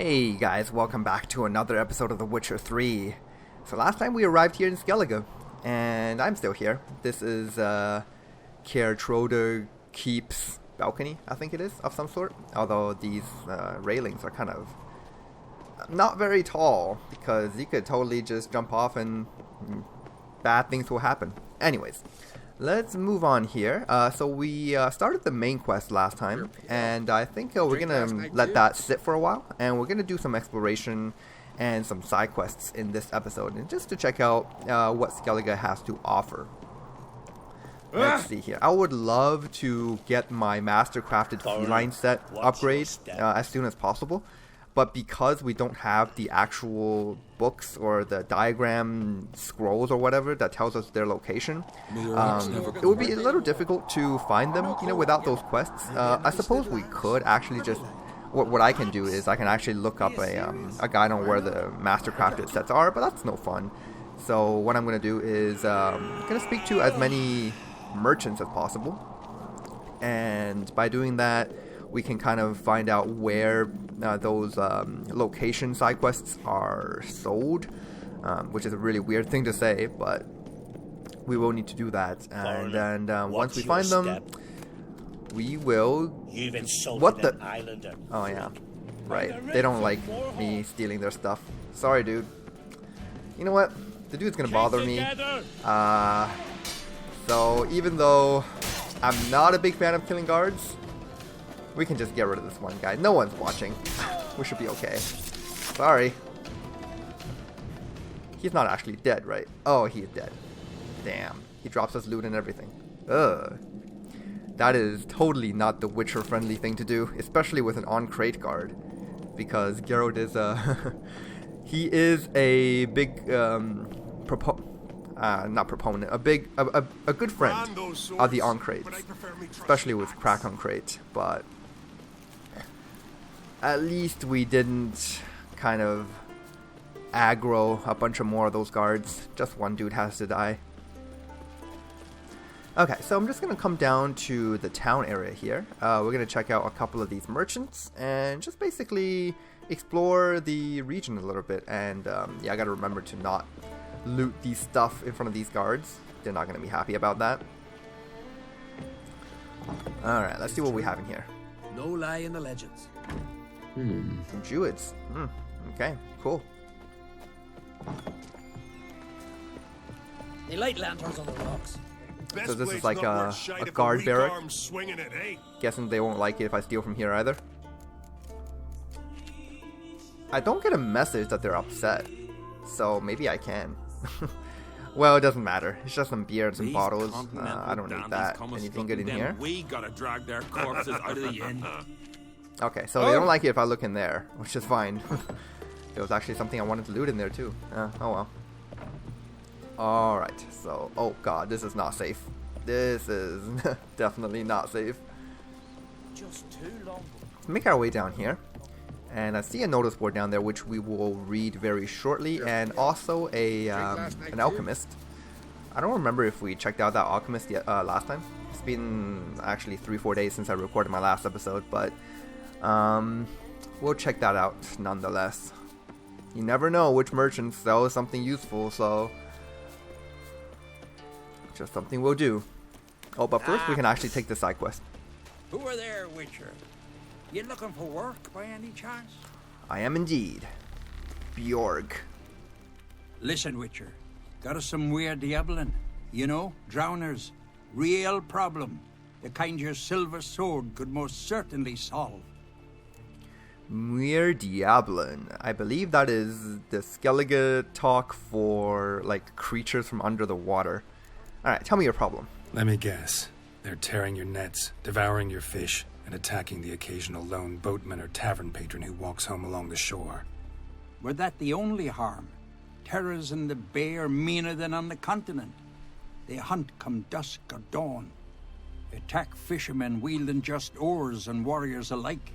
Hey guys, welcome back to another episode of The Witcher 3. So last time we arrived here in Skellige, and I'm still here. This is Troder Keep's balcony, I think it is, of some sort. Although these railings are kind of not very tall, because you could totally just jump off and bad things will happen. Anyways, let's move on here. So we started the main quest last time, and I think we're going to let that sit for a while, and we're going to do some exploration and some side quests in this episode, and just to check out what Skellige has to offer. Let's see here. I would love to get my master-crafted feline set upgrade as soon as possible, but because we don't have the actual books or the diagram scrolls or whatever that tells us their location, it would be a little difficult to find them, without those quests. I suppose we could actually just... What I can do is I can actually look up a guide on where the master-crafted sets are, but that's no fun. So what I'm going to do is I'm going to speak to as many merchants as possible, and by doing that we can kind of find out where those location side quests are sold, which is a really weird thing to say, but we will need to do that. And then once we find them, we will... You've insulted what the... an islander. Oh yeah, right. They don't like me stealing their stuff. Sorry, dude. You know what? The dude's gonna bother me. So even though I'm not a big fan of killing guards, we can just get rid of this one guy. No one's watching. We should be okay. Sorry. He's not actually dead, right? Oh, he's dead. Damn. He drops us loot and everything. Ugh. That is totally not the Witcher-friendly thing to do, especially with an on-crate guard. Because Geralt is he is a big, not proponent, a good friend of the on-crates. Especially with crack on-crate, but... At least we didn't kind of aggro a bunch of more of those guards. Just one dude has to die. Okay, so I'm just going to come down to the town area here. We're going to check out a couple of these merchants and just basically explore the region a little bit. And yeah, I got to remember to not loot these stuff in front of these guards. They're not going to be happy about that. Alright, let's see what we have in here. No lie in the legends. Druids. Okay, cool. They light lanterns on the rocks. So this is like a guard barrack. Guessing they won't like it if I steal from here either. I don't get a message that they're upset, so maybe I can. Well, it doesn't matter. It's just some beer and some bottles. I don't need that. Anything good in here? We gotta drag their corpses out of the inn. Okay, so they don't like it if I look in there, which is fine. There was actually something I wanted to loot in there too. Oh well. Alright, so... Oh god, this is not safe. This is definitely not safe. Just too long. Make our way down here. And I see a notice board down there, which we will read very shortly. And also an alchemist. I don't remember if we checked out that alchemist yet, last time. It's been actually 3-4 days since I recorded my last episode, but we'll check that out nonetheless. You never know which merchant sells something useful, so just something we'll do. Oh, but first we can actually take the side quest. Who are there, Witcher? You looking for work by any chance? I am indeed. Bjorg. Listen, Witcher. Got us some weird diabolin. You know, drowners. Real problem. The kind your silver sword could most certainly solve. Muir Diablin. I believe that is the Skellige talk for, like, creatures from under the water. Alright, tell me your problem. Let me guess. They're tearing your nets, devouring your fish, and attacking the occasional lone boatman or tavern patron who walks home along the shore. Were that the only harm? Terrors in the bay are meaner than on the continent. They hunt come dusk or dawn. Attack fishermen wielding just oars and warriors alike.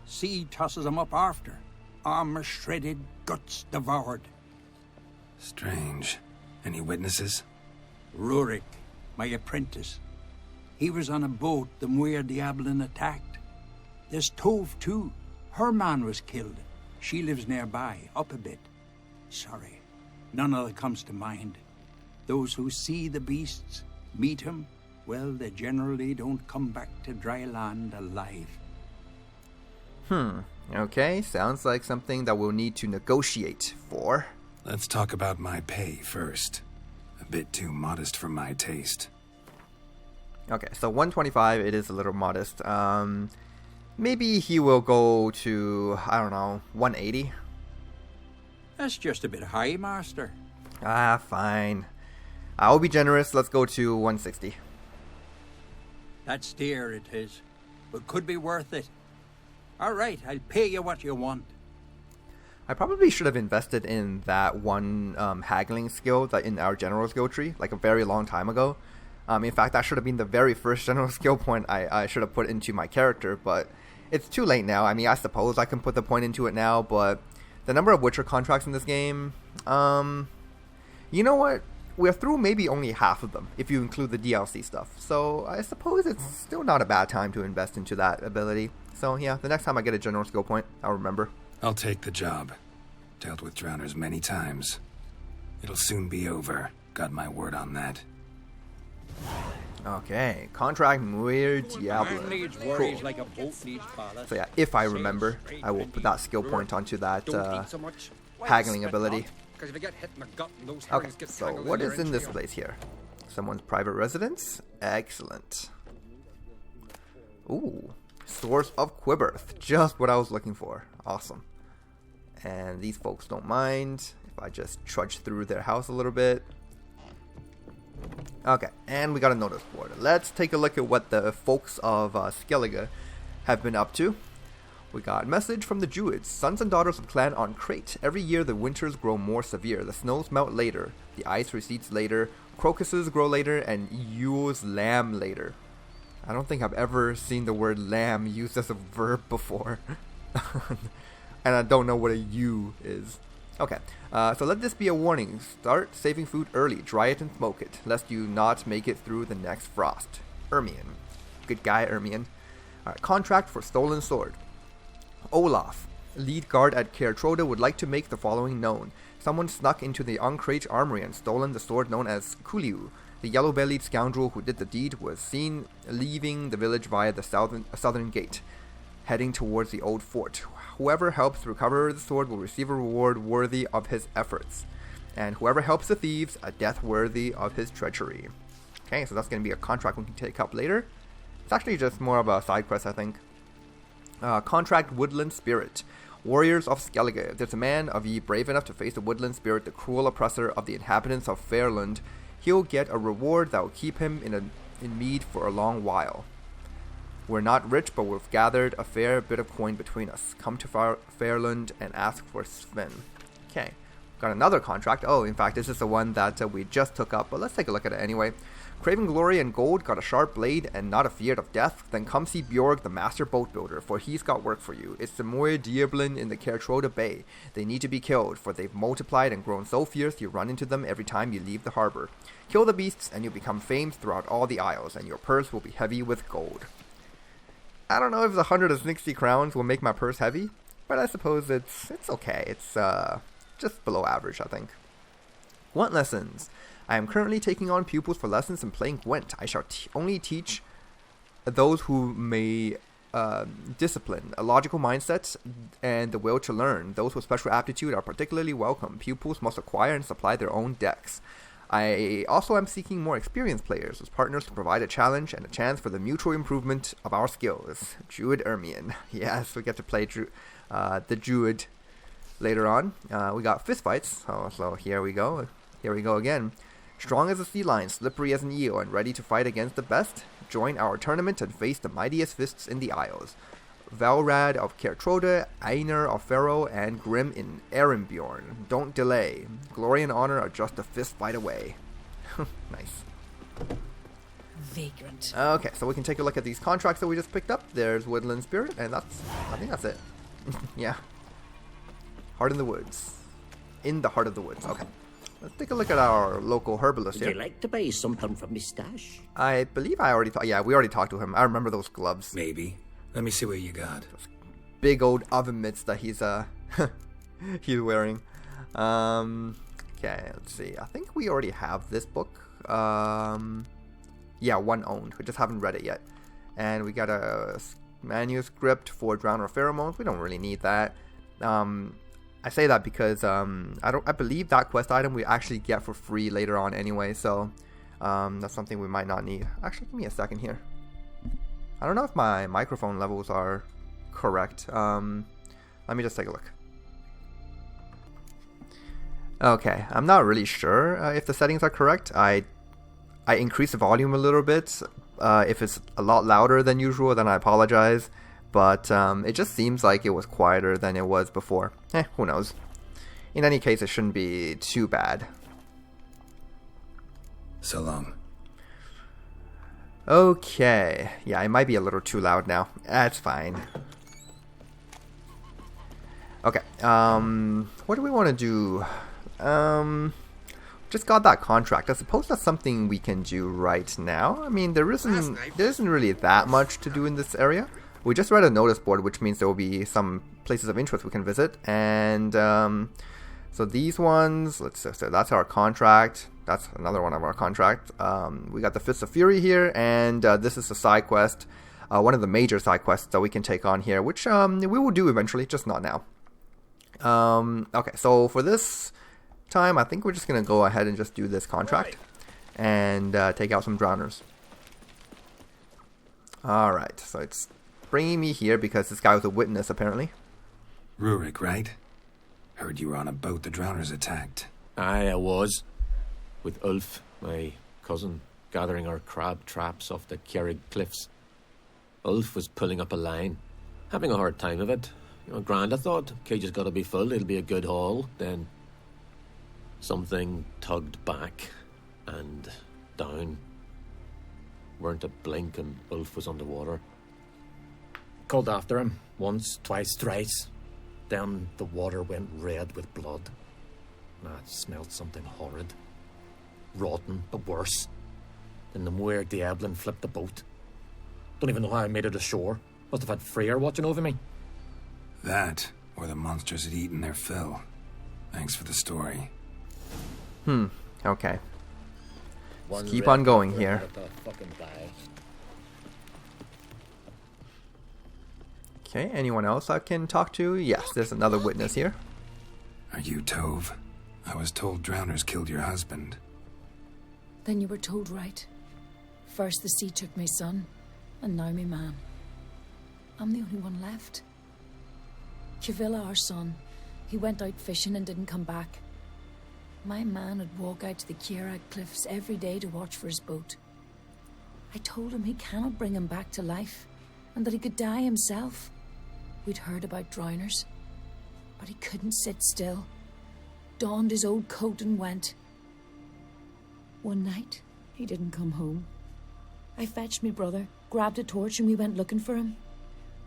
Sea tosses them up after. Armor shredded, guts devoured. Strange. Any witnesses? Rurik, my apprentice. He was on a boat the Muir Diablin attacked. There's Tove too. Her man was killed. She lives nearby, up a bit. Sorry, none other comes to mind. Those who see the beasts, meet him, well, they generally don't come back to dry land alive. Okay, sounds like something that we'll need to negotiate for. Let's talk about my pay first. A bit too modest for my taste. Okay, so 125, it is a little modest. Maybe he will go to, I don't know, 180? That's just a bit high, Master. Fine. I'll be generous, let's go to 160. That's dear, it is, but could be worth it. All right, I'll pay you what you want. I probably should have invested in that one haggling skill that in our general skill tree, like a very long time ago. In fact, that should have been the very first general skill point I should have put into my character, but it's too late now. I mean, I suppose I can put the point into it now, but the number of Witcher contracts in this game, you know what? We're through maybe only half of them, if you include the DLC stuff. So I suppose it's still not a bad time to invest into that ability. So yeah, the next time I get a general skill point, I'll remember. I'll take the job. Dealt with drowners many times. It'll soon be over. Got my word on that. Okay, contract Muir Diablo. Cool. Like a boat needs ballast. So yeah, if I remember, I will put that skill point onto that haggling ability. Okay, so what is in this place here? Someone's private residence? Excellent. Ooh, source of Quibberth. Just what I was looking for. Awesome. And these folks don't mind if I just trudge through their house a little bit. Okay, and we got a notice board. Let's take a look at what the folks of Skellige have been up to. We got a message from the Druids. Sons and daughters of Clan on Crate. Every year the winters grow more severe. The snows melt later. The ice recedes later. Crocuses grow later. And Yule's lamb later. I don't think I've ever seen the word lamb used as a verb before. And I don't know what a ewe is. Okay, so let this be a warning. Start saving food early. Dry it and smoke it, lest you not make it through the next frost. Ermion. Good guy, Ermion. Alright, contract for stolen sword. Olaf, lead guard at Caer Troda, would like to make the following known. Someone snuck into the Uncrate armory and stolen the sword known as Kuliu. The yellow-bellied scoundrel who did the deed was seen leaving the village via the southern gate, heading towards the old fort. Whoever helps recover the sword will receive a reward worthy of his efforts. And whoever helps the thieves, a death worthy of his treachery. Okay, so that's going to be a contract we can take up later. It's actually just more of a side quest, I think. Contract Woodland Spirit. Warriors of Skellige. If there's a man of ye brave enough to face the Woodland Spirit, the cruel oppressor of the inhabitants of Fairland, he'll get a reward that will keep him in mead for a long while. We're not rich, but we've gathered a fair bit of coin between us. Come to Fairland and ask for Sven. Okay, got another contract. Oh, in fact, this is the one that we just took up, but let's take a look at it anyway. Craving glory and gold, got a sharp blade and not afeard of death, then come see Bjorg, the master boat builder, for he's got work for you. It's the Moir Diablin in the Caer Troda Bay. They need to be killed, for they've multiplied and grown so fierce you run into them every time you leave the harbor. Kill the beasts and you'll become famed throughout all the isles, and your purse will be heavy with gold. I don't know if the 160 crowns will make my purse heavy, but I suppose it's okay. It's just below average, I think. Gwent lessons. I am currently taking on pupils for lessons in playing Gwent. I shall only teach those who may discipline, a logical mindset, and the will to learn. Those with special aptitude are particularly welcome. Pupils must acquire and supply their own decks. I also am seeking more experienced players as partners to provide a challenge and a chance for the mutual improvement of our skills. Druid Ermion. Yes, we get to play the Druid later on. We got fistfights, so here we go. Here we go again. Strong as a sea lion, slippery as an eel, and ready to fight against the best? Join our tournament and face the mightiest fists in the Isles. Valrad of Caer Troda, Einar of Faro, and Grim in Erenbjorn. Don't delay. Glory and honor are just a fist fight away. Nice. Vagrant. Okay, so we can take a look at these contracts that we just picked up. There's Woodland Spirit, and I think that's it. Yeah. Heart in the Woods. In the heart of the woods. Okay. Let's take a look at our local herbalist here. Would you like to buy something from my stash? I believe I already thought. Yeah, we already talked to him. I remember those gloves. Maybe. Let me see what you got. big old oven mitts that he's he's wearing. Okay, let's see. I think we already have this book. Yeah, one owned. We just haven't read it yet. And we got a manuscript for Drowner Pheromones. We don't really need that. I say that because I believe that quest item we actually get for free later on anyway. So that's something we might not need. Actually, give me a second here. I don't know if my microphone levels are correct. Let me just take a look. Okay, I'm not really sure if the settings are correct. I increased the volume a little bit. If it's a lot louder than usual, then I apologize. But it just seems like it was quieter than it was before. Who knows? In any case, it shouldn't be too bad. So long. Okay. Yeah, it might be a little too loud now. That's fine. Okay. What do we want to do? Just got that contract. I suppose that's something we can do right now. I mean, there isn't really that much to do in this area. We just read a notice board, which means there will be some places of interest we can visit. And so these ones, so that's our contract. That's another one of our contract. We got the Fist of Fury here, and this is a side quest, one of the major side quests that we can take on here, which we will do eventually, just not now. Okay, so for this time, I think we're just going to go ahead and just do this contract and take out some drowners. Alright, so it's bringing me here because this guy was a witness, apparently. Rurik, right? Heard you were on a boat the drowners attacked. Aye, I was. With Ulf, my cousin, gathering our crab traps off the Kjerrig cliffs. Ulf was pulling up a line, having a hard time of it. Grand, I thought. Cage has got to be full, it'll be a good haul. Then something tugged back and down. Weren't a blink and Ulf was underwater. Called after him once, twice, thrice. Then the water went red with blood. I smelled something horrid. Rotten, but worse. Then the Muir Diablin flipped the boat. Don't even know how I made it ashore. Must have had Freyr watching over me. That, or the monsters had eaten their fill. Thanks for the story. Okay. Let's keep on going here. Okay, anyone else I can talk to? Yes, there's another witness here. Are you Tove? I was told drowners killed your husband. Then you were told right. First the sea took my son, and now my man. I'm the only one left. Kjavilla, our son, he went out fishing and didn't come back. My man would walk out to the Kjerrig cliffs every day to watch for his boat. I told him he cannot bring him back to life, and that he could die himself. We'd heard about drowners, but he couldn't sit still. Donned his old coat and went. One night, he didn't come home. I fetched me brother, grabbed a torch, and we went looking for him.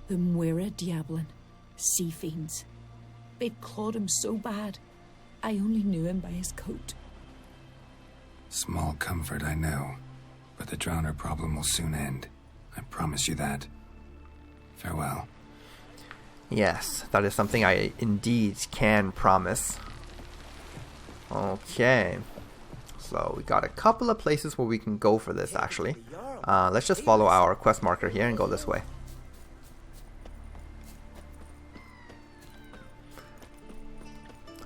The Muir Diablin, sea fiends. They'd clawed him so bad, I only knew him by his coat. Small comfort, I know. But the drowner problem will soon end. I promise you that. Farewell. Yes, that is something I indeed can promise. Okay. So we got a couple of places where we can go for this, actually. Let's just follow our quest marker here and go this way.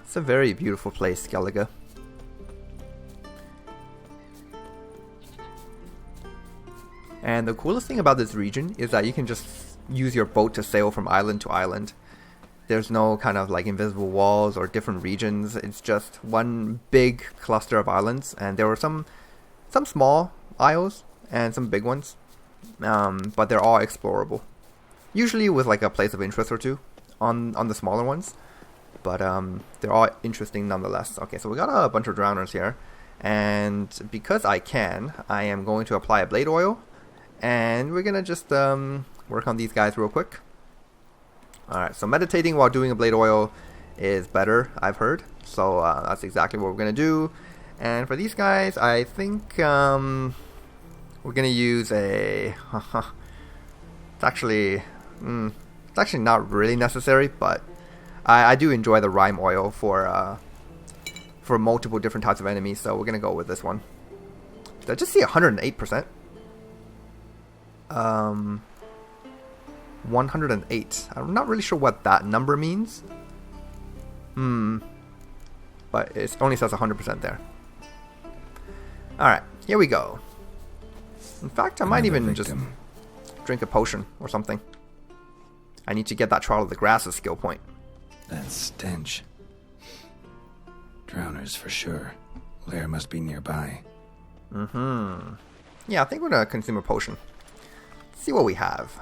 It's a very beautiful place, Skellige. And the coolest thing about this region is that you can just use your boat to sail from island to island. There's no kind of like invisible walls or different regions. It's just one big cluster of islands, and there were some small isles and some big ones, but they're all explorable. Usually with like a place of interest or two on the smaller ones, but they're all interesting nonetheless. Okay, so we got a bunch of drowners here, and because I am going to apply a blade oil, and we're gonna just work on these guys real quick. Alright, so meditating while doing a blade oil is better, I've heard. So that's exactly what we're going to do. And for these guys, I think we're going to use a... it's It's actually not really necessary, but I do enjoy the rime oil for multiple different types of enemies, so we're gonna go with this one. Did I just see 108%? 108. I'm not really sure what that number means. But it only says 100% there. Alright, here we go. In fact, I might even just drink a potion or something. I need to get that Trial of the Grasses skill point. That stench. Drowners for sure. Lair must be nearby. Yeah, I think we're gonna consume a potion. Let's see what we have.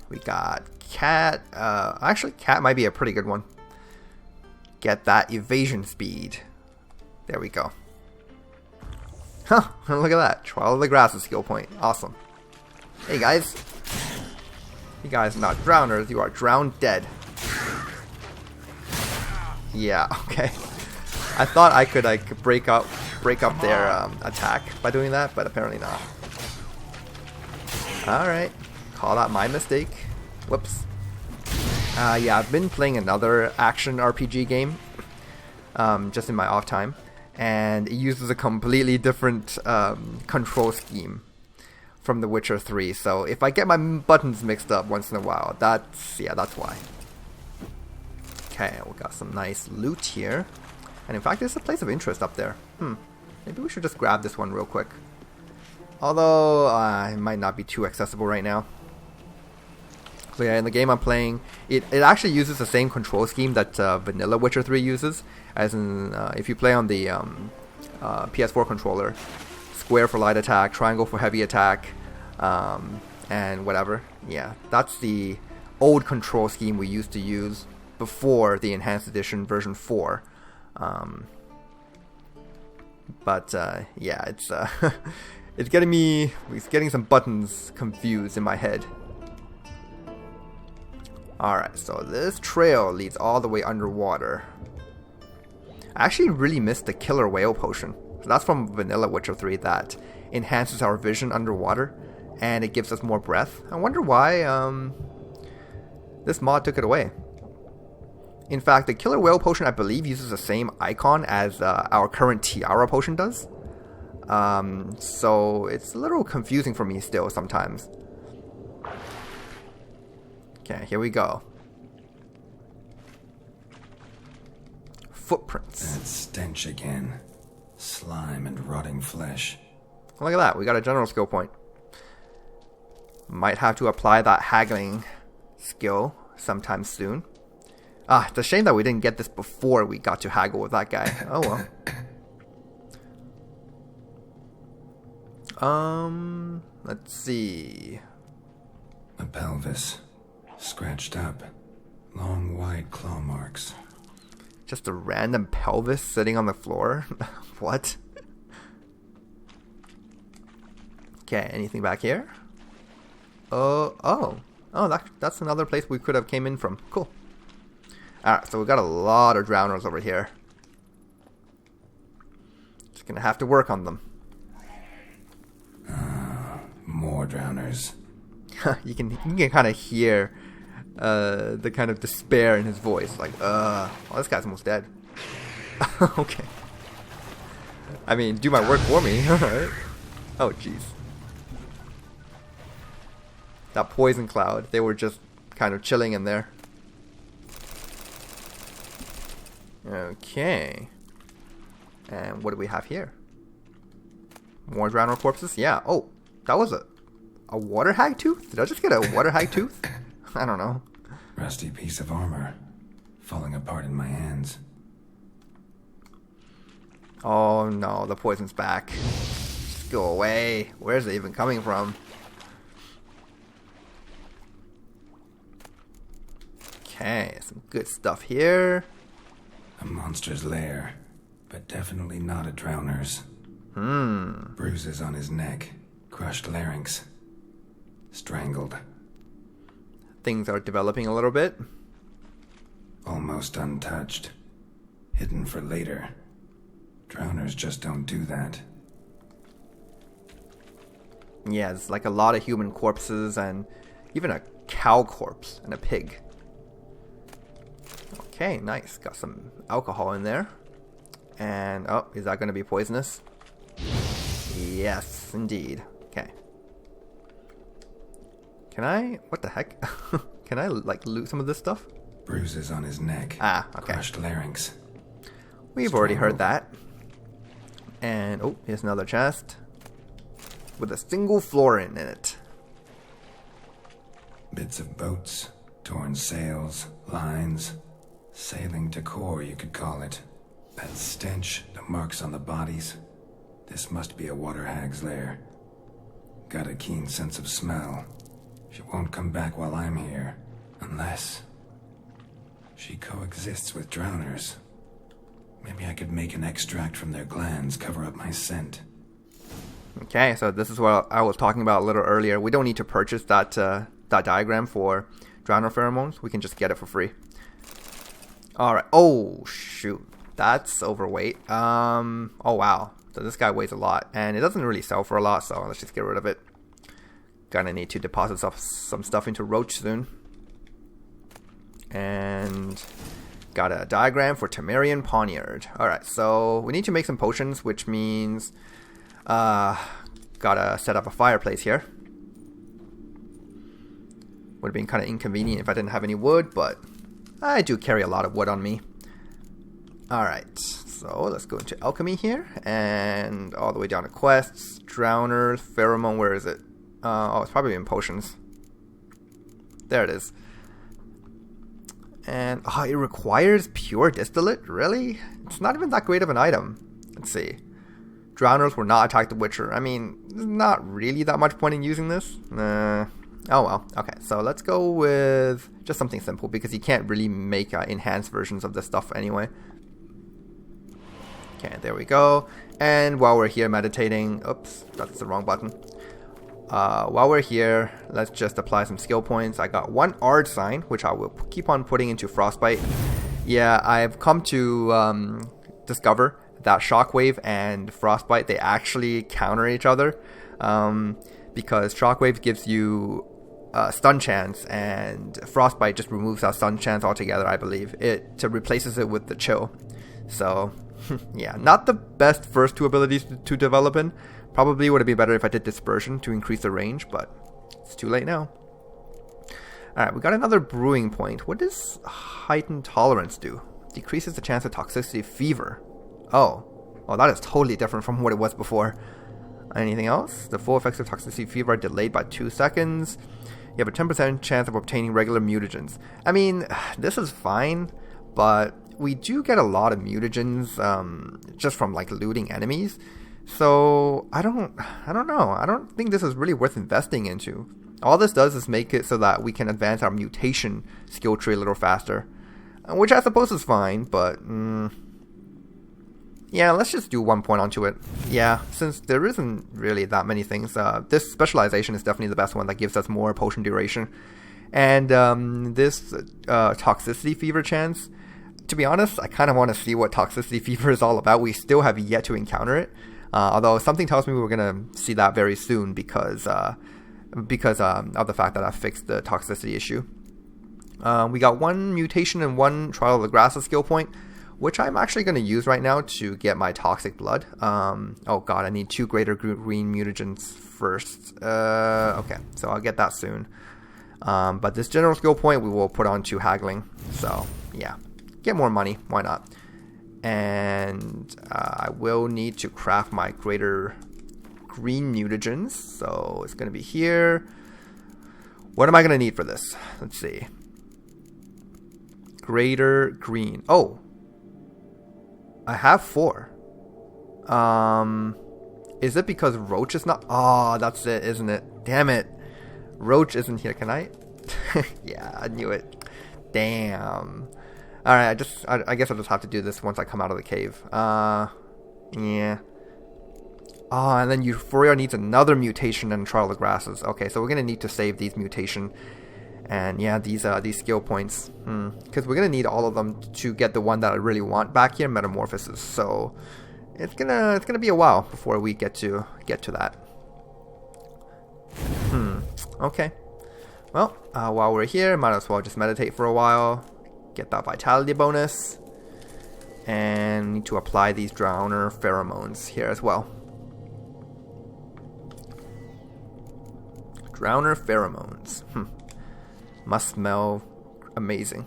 We got cat. Actually, cat might be a pretty good one. Get that evasion speed. There we go. Huh, look at that. Trial of the Grasses skill point. Awesome. Hey guys. You guys are not drowners, you are drowned dead. Yeah, okay. I thought I could like break up their attack by doing that, but apparently not. Alright. Call that my mistake. Whoops. Yeah, I've been playing another action RPG game just in my off time, and it uses a completely different control scheme from The Witcher 3. So if I get my buttons mixed up once in a while, that's why. Okay, we got some nice loot here, and in fact, there's a place of interest up there. Maybe we should just grab this one real quick. Although it might not be too accessible right now. So yeah, in the game I'm playing, it actually uses the same control scheme that vanilla Witcher 3 uses. As in, if you play on the PS4 controller, square for light attack, triangle for heavy attack, and whatever. Yeah, that's the old control scheme we used to use before the Enhanced Edition version 4. But yeah, it's it's getting some buttons confused in my head. Alright, so this trail leads all the way underwater. I actually really missed the killer whale potion. So that's from vanilla Witcher 3 that enhances our vision underwater, and it gives us more breath. I wonder why this mod took it away. In fact, the killer whale potion, I believe, uses the same icon as our current tiara potion does. So it's a little confusing for me still sometimes. Okay, here we go. Footprints. That stench again. Slime and rotting flesh. Look at that, we got a general skill point. Might have to apply that haggling skill sometime soon. It's a shame that we didn't get this before we got to haggle with that guy. Oh well. Let's see. A pelvis. Scratched up. Long, wide claw marks. Just a random pelvis sitting on the floor? What? Okay, anything back here? Oh, that's another place we could have came in from. Cool. Alright, so we got a lot of drowners over here. Just gonna have to work on them. More drowners. you can kind of hear the kind of despair in his voice. Like, well, this guy's almost dead. Okay. I mean, do my work for me. Alright. Oh, jeez. That poison cloud, they were just kind of chilling in there. Okay. And what do we have here? More drowner corpses? Yeah. Oh, that was a water hag tooth? Did I just get a water hag tooth? I don't know. Rusty piece of armor. Falling apart in my hands. Oh no, the poison's back. Just go away. Where's it even coming from? Okay, some good stuff here. A monster's lair, but definitely not a drowner's. Bruises on his neck, crushed larynx, strangled. Things are developing a little bit. Almost untouched. Hidden for later. Drowners just don't do that. Yeah, it's like a lot of human corpses and even a cow corpse and a pig. Okay, nice. Got some alcohol in there. And, oh, is that going to be poisonous? Yes, indeed. Okay. Can I, what the heck? Can I, like, loot some of this stuff? Bruises on his neck. Ah, okay. Crushed larynx. We've already heard that. And, oh, here's another chest. With a single florin in it. Bits of boats, torn sails, lines. Sailing decor, you could call it. That stench, the marks on the bodies. This must be a water hag's lair. Got a keen sense of smell. She won't come back while I'm here. Unless she coexists with drowners. Maybe I could make an extract from their glands, cover up my scent. Okay, so this is what I was talking about a little earlier. We don't need to purchase that diagram for drowner pheromones. We can just get it for free. Alright. Oh, shoot. That's overweight. Oh, wow. So this guy weighs a lot. And it doesn't really sell for a lot, so let's just get rid of it. Gonna need to deposit some stuff into Roach soon. And got a diagram for Temerian Poniard. Alright, so we need to make some potions, which means gotta set up a fireplace here. Would have been kind of inconvenient if I didn't have any wood, but I do carry a lot of wood on me. Alright, so let's go into alchemy here, and all the way down to quests, drowners, pheromone, where is it? Oh, it's probably in potions. There it is. And, oh, it requires pure distillate? Really? It's not even that great of an item. Let's see. Drowners will not attack the Witcher. I mean, there's not really that much point in using this. Oh well. Okay, so let's go with just something simple, because you can't really make enhanced versions of this stuff anyway. Okay, there we go. And while we're here meditating... Oops, that's the wrong button. While we're here, let's just apply some skill points. I got one Ard sign, which I will keep on putting into Frostbite. Yeah, I've come to discover that Shockwave and Frostbite, they actually counter each other. Because Shockwave gives you stun chance, and Frostbite just removes that stun chance altogether, I believe. It replaces it with the chill. So, yeah, not the best first two abilities to develop in. Probably would have been better if I did Dispersion to increase the range, but it's too late now. Alright, we got another brewing point. What does heightened tolerance do? Decreases the chance of toxicity fever. Oh, that is totally different from what it was before. Anything else? The full effects of toxicity fever are delayed by 2 seconds. You have a 10% chance of obtaining regular mutagens. I mean, this is fine, but we do get a lot of mutagens just from like looting enemies. So I don't know. I don't think this is really worth investing into. All this does is make it so that we can advance our mutation skill tree a little faster, which I suppose is fine, but yeah, let's just do 1 point onto it. Yeah, since there isn't really that many things, this specialization is definitely the best one that gives us more potion duration. And this toxicity fever chance, to be honest, I kind of want to see what toxicity fever is all about. We still have yet to encounter it. Although something tells me we're going to see that very soon because of the fact that I fixed the toxicity issue. We got one mutation and one Trial of the Grasses skill point, which I'm actually going to use right now to get my toxic blood. Oh god, I need 2 greater green mutagens first. Okay, so I'll get that soon. But this general skill point we will put on to haggling. So yeah, get more money, why not? And I will need to craft my greater green mutagens. So it's going to be here. What am I going to need for this? Let's see. Greater green. Oh, I have 4. Is it because Roach is not? Oh, that's it, isn't it? Damn it. Roach isn't here. Can I? Yeah, I knew it. Damn. Alright, I guess I'll just have to do this once I come out of the cave. Yeah. Oh, and then Euphoria needs another mutation and Trial of the Grasses. Okay, so we're gonna need to save these mutation. And yeah, these skill points. Because we're gonna need all of them to get the one that I really want back here, Metamorphosis. So it's gonna be a while before we get to that. Okay. Well, while we're here, might as well just meditate for a while. Get that vitality bonus. And need to apply these drowner pheromones here as well. Drowner pheromones. Must smell amazing.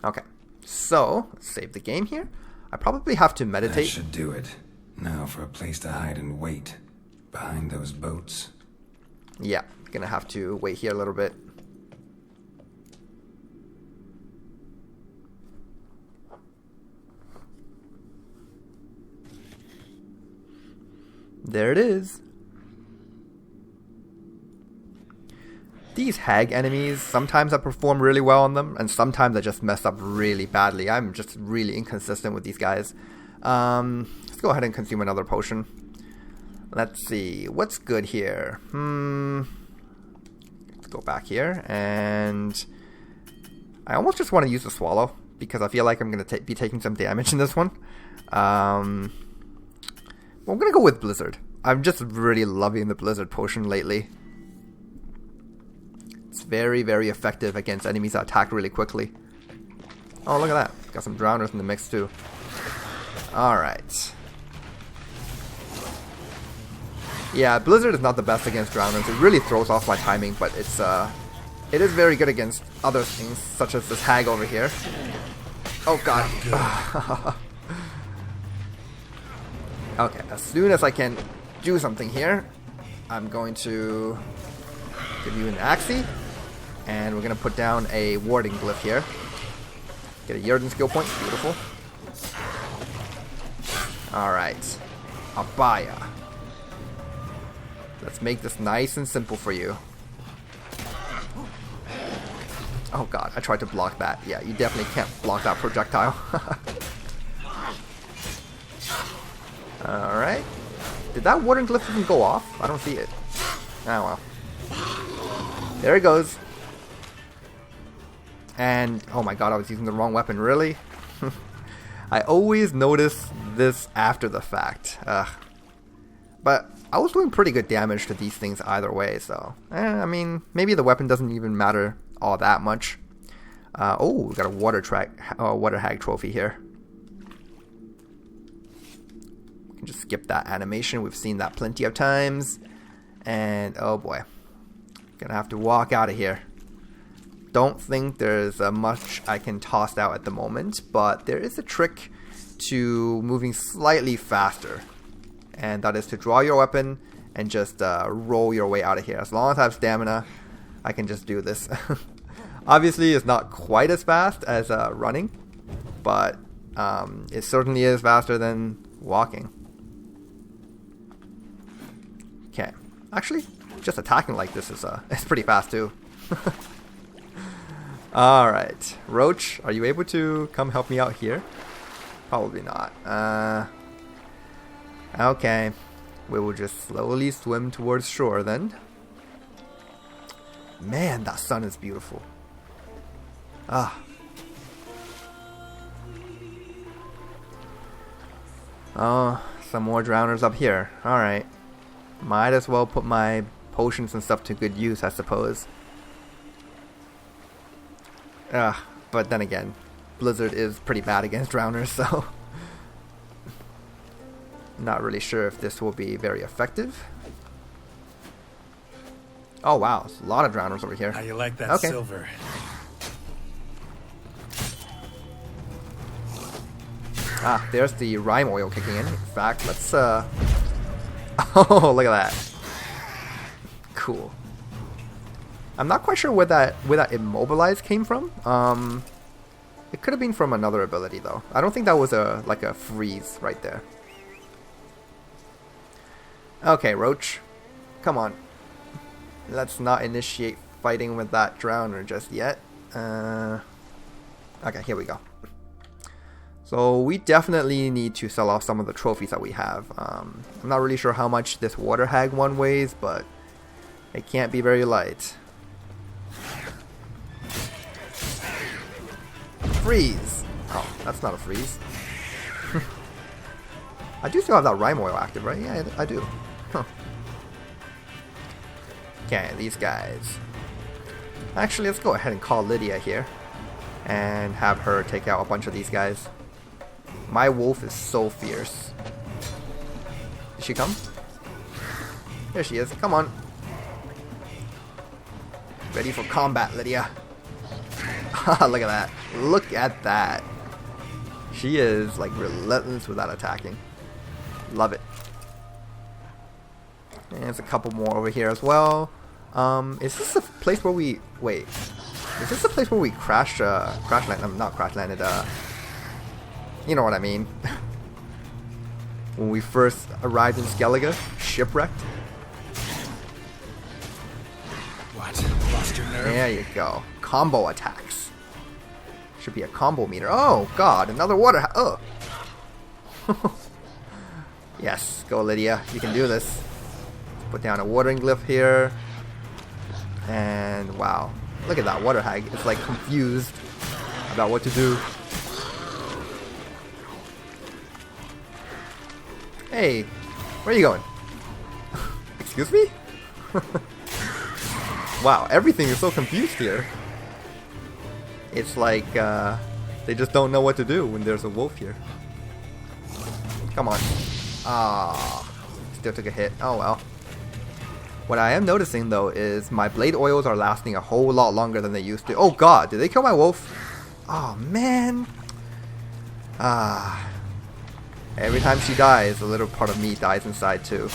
Okay, so save the game here. I probably have to meditate. That should do it. Now for a place to hide and wait. Behind those boats. Yeah, gonna have to wait here a little bit. There it is. These hag enemies, sometimes I perform really well on them, and sometimes I just mess up really badly. I'm just really inconsistent with these guys. Let's go ahead and consume another potion. Let's see, what's good here? Let's go back here, and I almost just want to use the swallow, because I feel like I'm going to be taking some damage in this one. Well, I'm going to go with Blizzard. I'm just really loving the Blizzard potion lately. It's very, very effective against enemies that attack really quickly. Oh, look at that. Got some drowners in the mix too. Alright. Yeah, Blizzard is not the best against drowners. It really throws off my timing, but it is very good against other things, such as this hag over here. Oh god. Okay, as soon as I can do something here, I'm going to give you an Axie, and we're going to put down a warding glyph here. Get a Yerden skill point, beautiful. Alright, Abaya. Let's make this nice and simple for you. Oh god, I tried to block that. Yeah, you definitely can't block that projectile. Alright. Did that warding glyph even go off? I don't see it. Oh well. There it goes. And, oh my god, I was using the wrong weapon, really? I always notice this after the fact. But I was doing pretty good damage to these things either way, so... I mean, maybe the weapon doesn't even matter all that much. Oh, we got a water hag trophy here. We can just skip that animation. We've seen that plenty of times. And, oh boy. Gonna have to walk out of here. Don't think there's much I can toss out at the moment, but there is a trick to moving slightly faster. And that is to draw your weapon and just roll your way out of here. As long as I have stamina, I can just do this. Obviously, it's not quite as fast as running, but it certainly is faster than walking. Okay. Actually, just attacking like this is it's pretty fast too. Alright. Roach, are you able to come help me out here? Probably not. Okay. We will just slowly swim towards shore then. Man, that sun is beautiful. Ah. Oh, some more drowners up here. Alright. Might as well put my potions and stuff to good use, I suppose. But then again, Blizzard is pretty bad against drowners, so... Not really sure if this will be very effective. Oh wow, there's a lot of drowners over here. How you like that silver? Ah, there's the rhyme oil kicking in. In fact, let's oh, look at that. Cool. I'm not quite sure where that immobilize came from. It could have been from another ability though. I don't think that was like a freeze right there. Okay, Roach. Come on. Let's not initiate fighting with that drowner just yet. Okay, here we go. So we definitely need to sell off some of the trophies that we have. I'm not really sure how much this water hag one weighs, but it can't be very light. Freeze! Oh, that's not a freeze. I do still have that rhyme oil active, right? Yeah, I do. Huh. Okay, these guys. Actually, let's go ahead and call Lydia here. And have her take out a bunch of these guys. My wolf is so fierce. Did she come? There she is. Come on. Ready for combat, Lydia. Look at that. Look at that. She is like relentless without attacking. Love it. And there's a couple more over here as well. Is this a place where we... Wait. Is this the place where we crash landed? Not crash landed, you know what I mean. When we first arrived in Skellige, shipwrecked. What? Lost your nerve? There you go. Combo attacks. Should be a combo meter. Oh god, another water. Oh. Yes, go Lydia. You can do this. Put down a watering glyph here. And wow. Look at that water hag. It's like confused about what to do. Hey, where are you going? Excuse me? Wow, everything is so confused here. It's like they just don't know what to do when there's a wolf here. Come on. Ah, still took a hit. Oh well. What I am noticing though is my blade oils are lasting a whole lot longer than they used to. Oh god, did they kill my wolf? Oh man. Ah. Every time she dies, a little part of me dies inside too.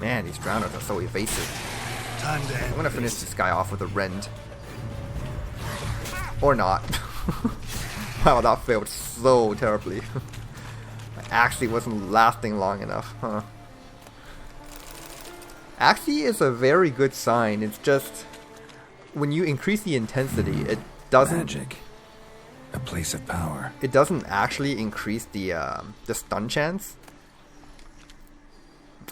Man, these drowners are so evasive. Time to I'm gonna finish this guy off with a rend. Or not. Wow, that failed so terribly. My Axie wasn't lasting long enough, huh? Axie is a very good sign. It's just when you increase the intensity, it doesn't. Magic. A place of power. It doesn't actually increase the stun chance.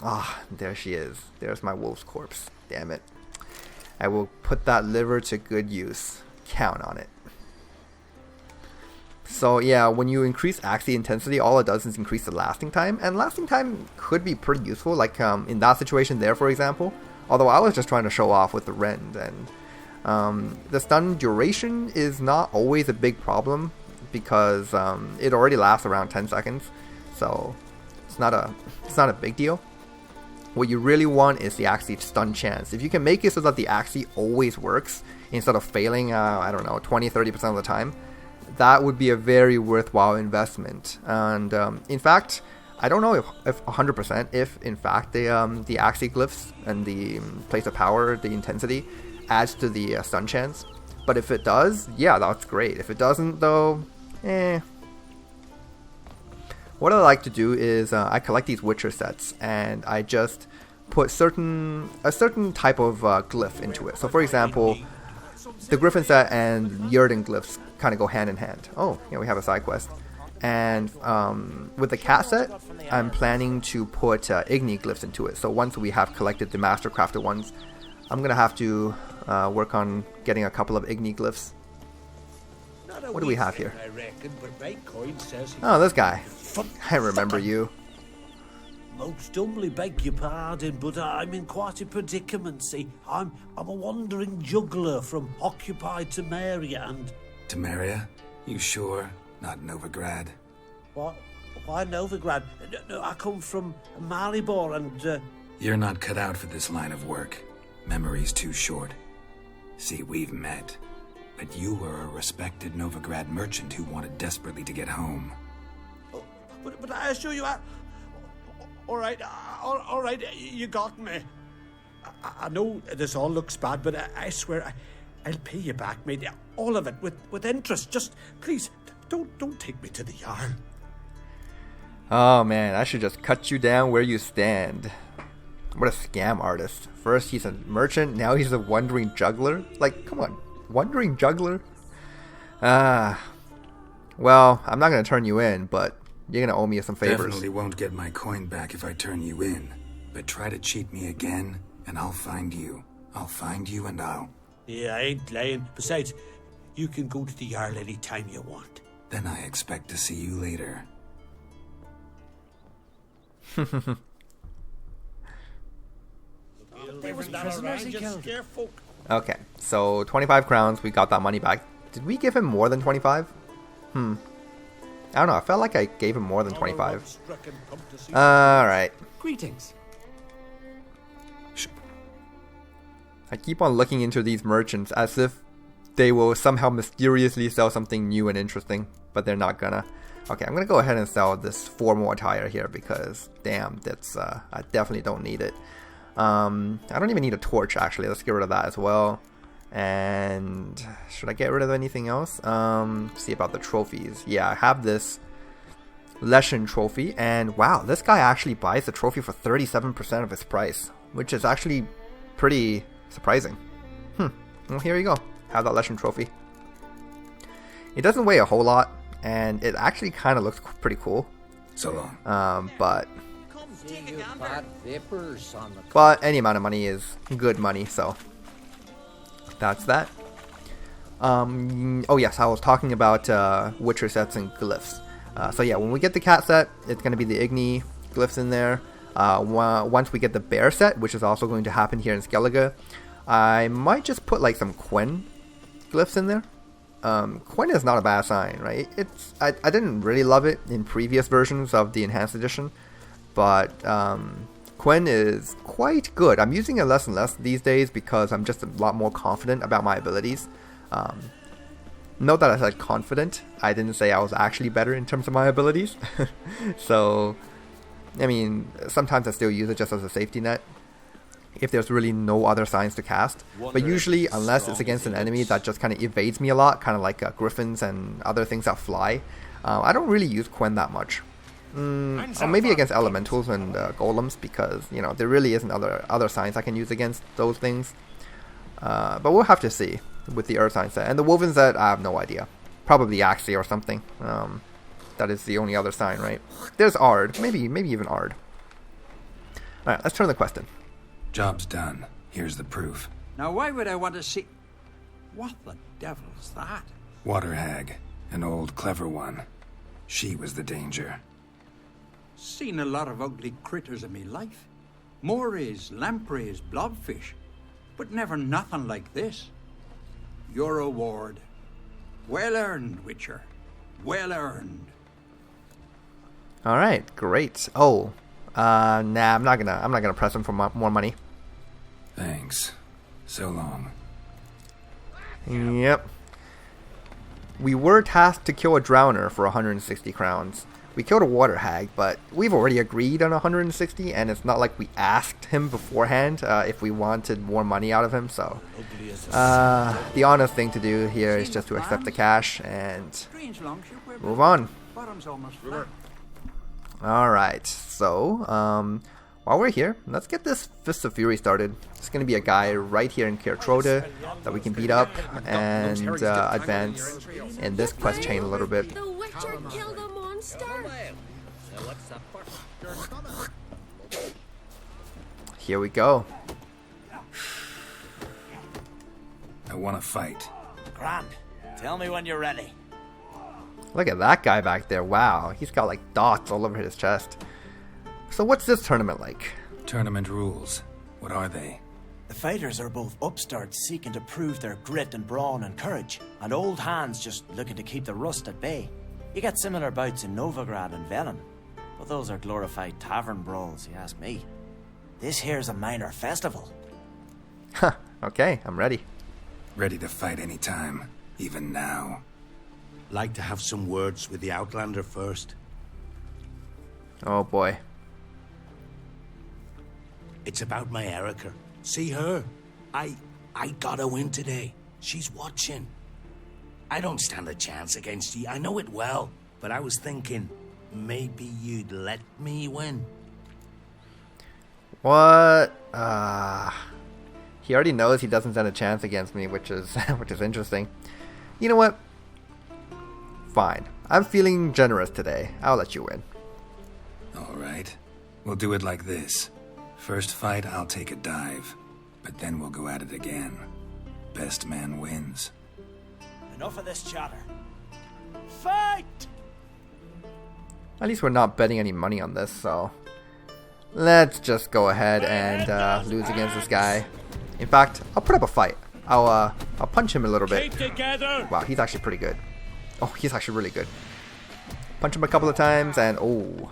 Ah, there she is. There's my wolf's corpse. Damn it. I will put that liver to good use. Count on it. So yeah, when you increase Axie intensity, all it does is increase the lasting time, and lasting time could be pretty useful, like in that situation there, for example. Although I was just trying to show off with the rend, and the stun duration is not always a big problem because it already lasts around 10 seconds, so it's not a big deal. What you really want is the Axie stun chance. If you can make it so that the Axie always works instead of failing, I don't know, 20-30% of the time, that would be a very worthwhile investment. And in fact, I don't know if 100%, if in fact the Axie glyphs and the place of power, the intensity, adds to the stun chance. But if it does, yeah, that's great. If it doesn't, though, What I like to do is I collect these Witcher sets, and I just put a certain type of glyph into it. So for example, the Griffin set and Yurden glyphs kind of go hand in hand. Oh, yeah, we have a side quest. And with the cat set, I'm planning to put Igni glyphs into it. So once we have collected the master crafted ones, I'm going to have to work on getting a couple of Igni glyphs. What do we have here? Oh, this guy. I remember you. Most humbly beg your pardon, but I'm in quite a predicament, see. I'm a wandering juggler from occupied Temeria and... Temeria? You sure? Not Novigrad? What? Why Novigrad? No, I come from Maribor and... You're not cut out for this line of work. Memory's too short. See, we've met. But you were a respected Novigrad merchant who wanted desperately to get home. Oh, but I assure you, all right, you got me. I know this all looks bad, but I swear I'll pay you back, mate. All of it, with interest. Just, please, don't take me to the Jarl. Oh man, I should just cut you down where you stand. What a scam artist. First he's a merchant, now he's a wandering juggler? Like, come on, wandering juggler? Well, I'm not going to turn you in, but you're going to owe me some favors. Definitely won't get my coin back if I turn you in. But try to cheat me again, and I'll find you. I'll find you and I'll... Yeah, I ain't lying. Besides, you can go to the Jarl any time you want. Then I expect to see you later. Okay, so 25 crowns, we got that money back. Did we give him more than 25? I don't know, I felt like I gave him more than 25. Alright. Greetings. I keep on looking into these merchants as if they will somehow mysteriously sell something new and interesting, but they're not gonna. Okay, I'm gonna go ahead and sell this 4 more tire here because, damn, that's I definitely don't need it. I don't even need a torch actually. Let's get rid of that as well. And should I get rid of anything else? See about the trophies. Yeah, I have this Leshen trophy, and wow, this guy actually buys the trophy for 37% of its price, which is actually pretty surprising. Well, here you go. Have that Leshen trophy. It doesn't weigh a whole lot, and it actually kind of looks pretty cool. So long. But any amount of money is good money, so that's that. Oh yes, I was talking about Witcher sets and glyphs. So yeah, when we get the cat set, it's going to be the Igni glyphs in there. Once we get the bear set, which is also going to happen here in Skellige, I might just put like some Quen glyphs in there. Quen is not a bad sign, right? I didn't really love it in previous versions of the Enhanced Edition, but Quen is quite good. I'm using it less and less these days because I'm just a lot more confident about my abilities. Note that I said confident. I didn't say I was actually better in terms of my abilities. So, I mean, sometimes I still use it just as a safety net if there's really no other signs to cast. But usually, unless it's against an enemy that just kind of evades me a lot, kind of like griffins and other things that fly, I don't really use Quen that much. Or maybe against elementals and golems, because, you know, there really isn't other signs I can use against those things. But we'll have to see with the Earth sign set. And the Woven set, I have no idea. Probably Axie or something. That is the only other sign, right? There's Ard. Maybe even Ard. Alright, let's turn the quest in. Job's done. Here's the proof. Now, why would I want to see... What the devil's that? Water hag. An old, clever one. She was the danger. Seen a lot of ugly critters in me life. Morays, lampreys, blobfish. But never nothing like this. Your reward. Well earned, Witcher. Well earned. Alright, great. Oh. Nah, I'm not gonna press him for more money. Thanks. So long. Yep. We were tasked to kill a drowner for 160 crowns. We killed a water hag, but we've already agreed on 160, and it's not like we asked him beforehand if we wanted more money out of him, so... the honest thing to do here is just to accept the cash and move on. Alright, so, while we're here, let's get this Fist of Fury started. It's going to be a guy right here in Kertrode that we can beat up and advance in this quest chain a little bit. The Witcher killed a monster. Here we go. I want to fight. Grand. Tell me when you're ready. Look at that guy back there. Wow, he's got like dots all over his chest. So what's this tournament like? Tournament rules. What are they? The fighters are both upstarts seeking to prove their grit and brawn and courage, and old hands just looking to keep the rust at bay. You get similar bouts in Novigrad and Velen, but those are glorified tavern brawls, you ask me. This here's a minor festival. Huh, okay, I'm ready. Ready to fight anytime, even now. Like to have some words with the Outlander first. Oh boy. It's about my Erica. See her? I gotta win today. She's watching. I don't stand a chance against you. I know it well. But I was thinking, maybe you'd let me win. What? He already knows he doesn't stand a chance against me, which is interesting. You know what? Fine. I'm feeling generous today. I'll let you win. Alright. We'll do it like this. First fight, I'll take a dive. But then we'll go at it again. Best man wins. Enough of this chatter. Fight! At least we're not betting any money on this, so let's just go ahead and lose against this guy. In fact, I'll put up a fight. I'll punch him a little bit. Wow, he's actually pretty good. Oh, he's actually really good. Punch him a couple of times and oh,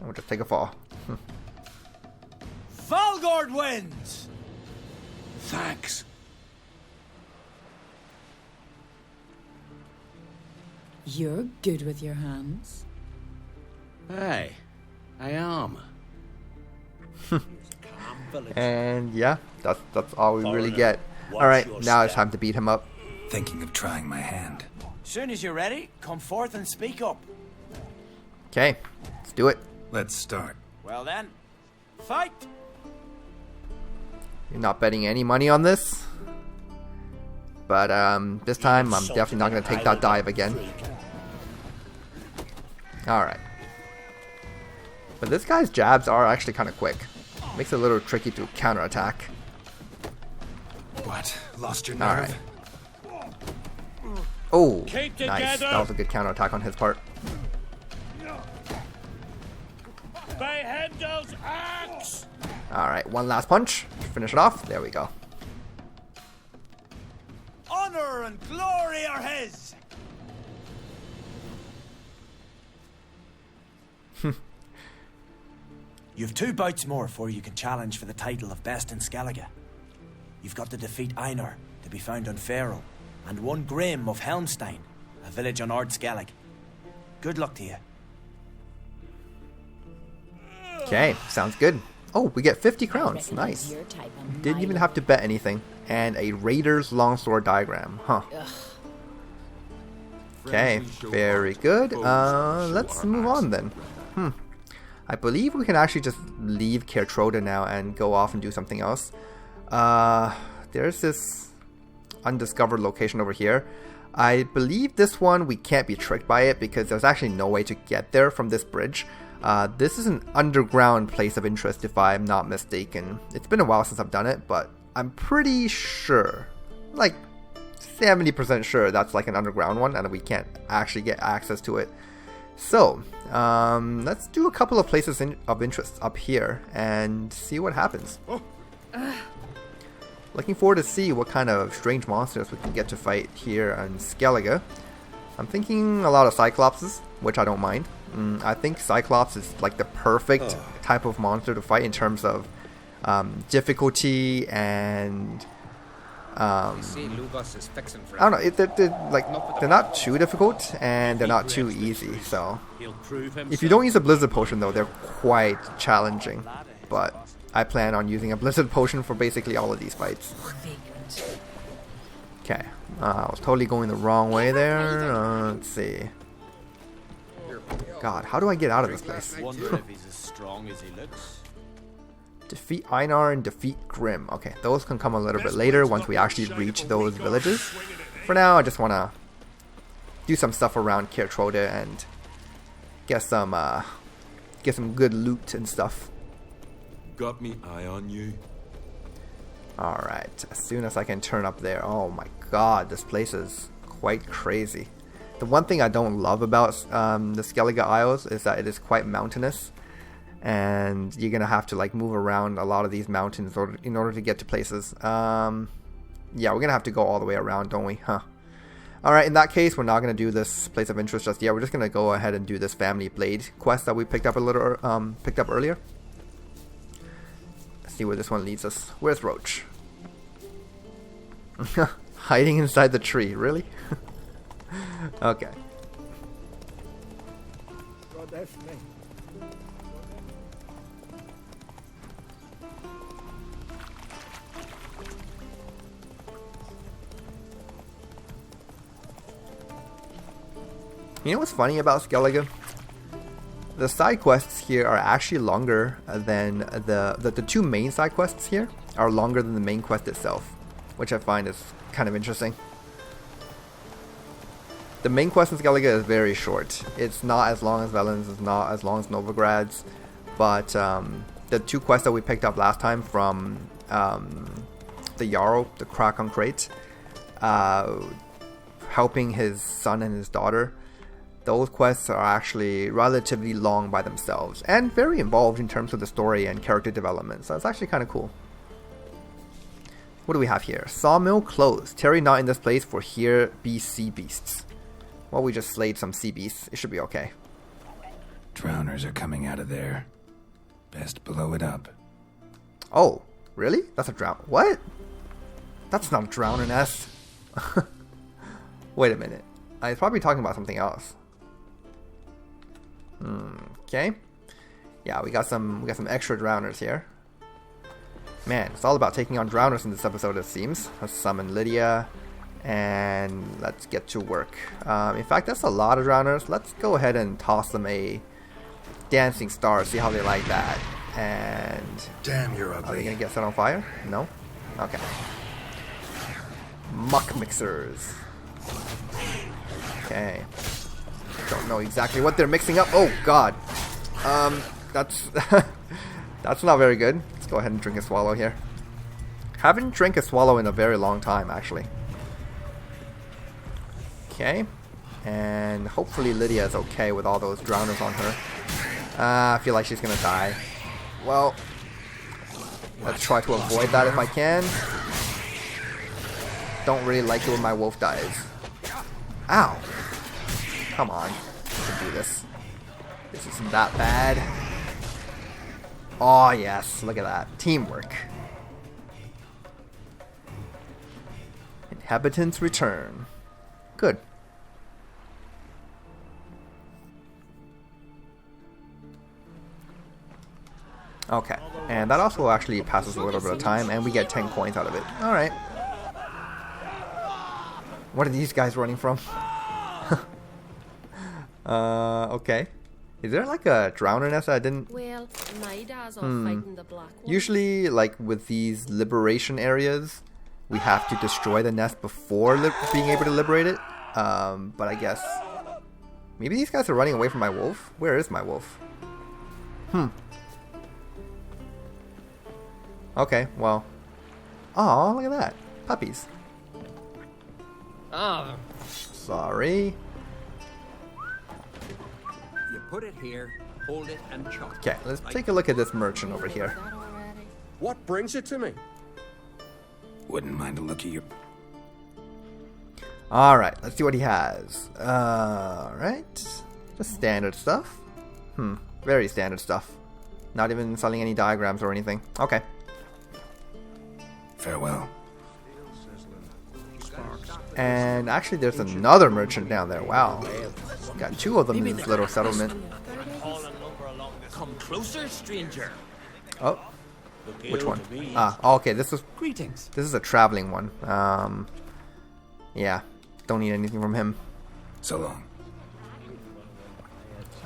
I'll just take a fall. Valgord wins! Thanks. You're good with your hands. Hey, I am. And yeah, that's all we really get. Alright, now it's time to beat him up. Thinking of trying my hand. Soon as you're ready, come forth and speak up. Okay, let's do it. Let's start. Well then, fight! You're not betting any money on this. But this time I'm definitely not going to take that dive again. Alright. But this guy's jabs are actually kind of quick. Makes it a little tricky to counterattack. What? Lost your nerve? Alright. Oh, nice. That was a good counterattack on his part. Alright, one last punch. Finish it off. There we go. Honor and glory are his! You've 2 bouts more before you can challenge for the title of Best in Skellige. You've got to defeat Einar, to be found on Faroe, and 1 Grim of Helmstein, a village on Ard Skellig. Good luck to you. Okay, sounds good. Oh, we get 50 crowns. Nice. Didn't even have to bet anything. And a Raider's Longsword diagram. Huh. Okay, very good. Let's move on then. I believe we can actually just leave Kertroda now and go off and do something else. There's this undiscovered location over here. I believe this one we can't be tricked by it because there's actually no way to get there from this bridge. This is an underground place of interest if I'm not mistaken. It's been a while since I've done it, but I'm pretty sure, like 70% sure that's like an underground one and we can't actually get access to it. So, let's do a couple of places of interest up here and see what happens. Looking forward to see what kind of strange monsters we can get to fight here in Skellige. I'm thinking a lot of Cyclopses, which I don't mind. I think Cyclops is like the perfect type of monster to fight in terms of difficulty and I don't know. They're not too difficult and they're not too easy. So if you don't use a Blizzard Potion though, they're quite challenging. But I plan on using a Blizzard Potion for basically all of these fights. Okay, I was totally going the wrong way there. Let's see. God, how do I get out of this place? Wonder if he's as strong as he looks. Defeat Einar and defeat Grim. Okay, those can come a little bit later once we actually reach those villages. For now, I just want to do some stuff around Kertroda and get some good loot and stuff. Got me eye on you. Alright, as soon as I can turn up there. Oh my god, this place is quite crazy. The one thing I don't love about the Skellige Isles is that it is quite mountainous. And you're going to have to like move around a lot of these mountains in order to get to places. Yeah, we're going to have to go all the way around, don't we? Huh. Alright, in that case, we're not going to do this place of interest just yet. We're just going to go ahead and do this Family Blade quest that we picked up earlier. Let's see where this one leads us. Where's Roach? Hiding inside the tree, really? Okay. You know what's funny about Skellige? The side quests here are actually longer than the 2 main side quests here are longer than the main quest itself, which I find is kind of interesting. The main quest in Skellige is very short. It's not as long as Velen's, it's not as long as Novigrad's, but the 2 quests that we picked up last time from the Jarl, the Krakon Crate, helping his son and his daughter those quests are actually relatively long by themselves and very involved in terms of the story and character development. So it's actually kind of cool. What do we have here? Sawmill closed. Tarry not in this place, for here be sea beasts. Well, we just slayed some sea beasts. It should be okay. Drowners are coming out of there. Best blow it up. Oh, really? That's a drown. What? That's not a drowner nest. Wait a minute. I was probably talking about something else. Okay. Yeah, we got some extra drowners here. Man, it's all about taking on drowners in this episode, it seems. Let's summon Lydia, and let's get to work. In fact, that's a lot of drowners. Let's go ahead and toss them a dancing star, see how they like that. And damn, you're ugly. Are they gonna get set on fire? No? Okay. Muck mixers. Okay. Don't know exactly what they're mixing up. Oh god. That's that's not very good. Let's go ahead and drink a swallow here. Haven't drank a swallow in a very long time, actually. Okay. And hopefully Lydia is okay with all those drowners on her. I feel like she's gonna die. Well, let's try to avoid that if I can. Don't really like it when my wolf dies. Ow. Come on. I can do this. This isn't that bad. Oh yes, look at that. Teamwork. Inhabitants return. Good. Okay, and that also actually passes a little bit of time, and we get 10 coins out of it. Alright. What are these guys running from? Okay. Is there like a drowner nest that I didn't... Well, my dad's off fighting the black one. Usually, like with these liberation areas, we have to destroy the nest before being able to liberate it. But I guess... Maybe these guys are running away from my wolf? Where is my wolf? Okay, well. Oh, look at that. Puppies. Oh. Sorry. You put it here, hold it, and chop. Okay, let's take a look at this merchant over here. What brings it to me? Wouldn't mind a look at your... Alright, let's see what he has. Alright. Just standard stuff. Very standard stuff. Not even selling any diagrams or anything. Okay. Farewell. And actually there's another merchant down there. Wow. Got two of them in this little settlement. Come closer, stranger. Oh. Which one? Ah, okay, this is... Greetings. This is a traveling one. Yeah. Don't need anything from him. So long.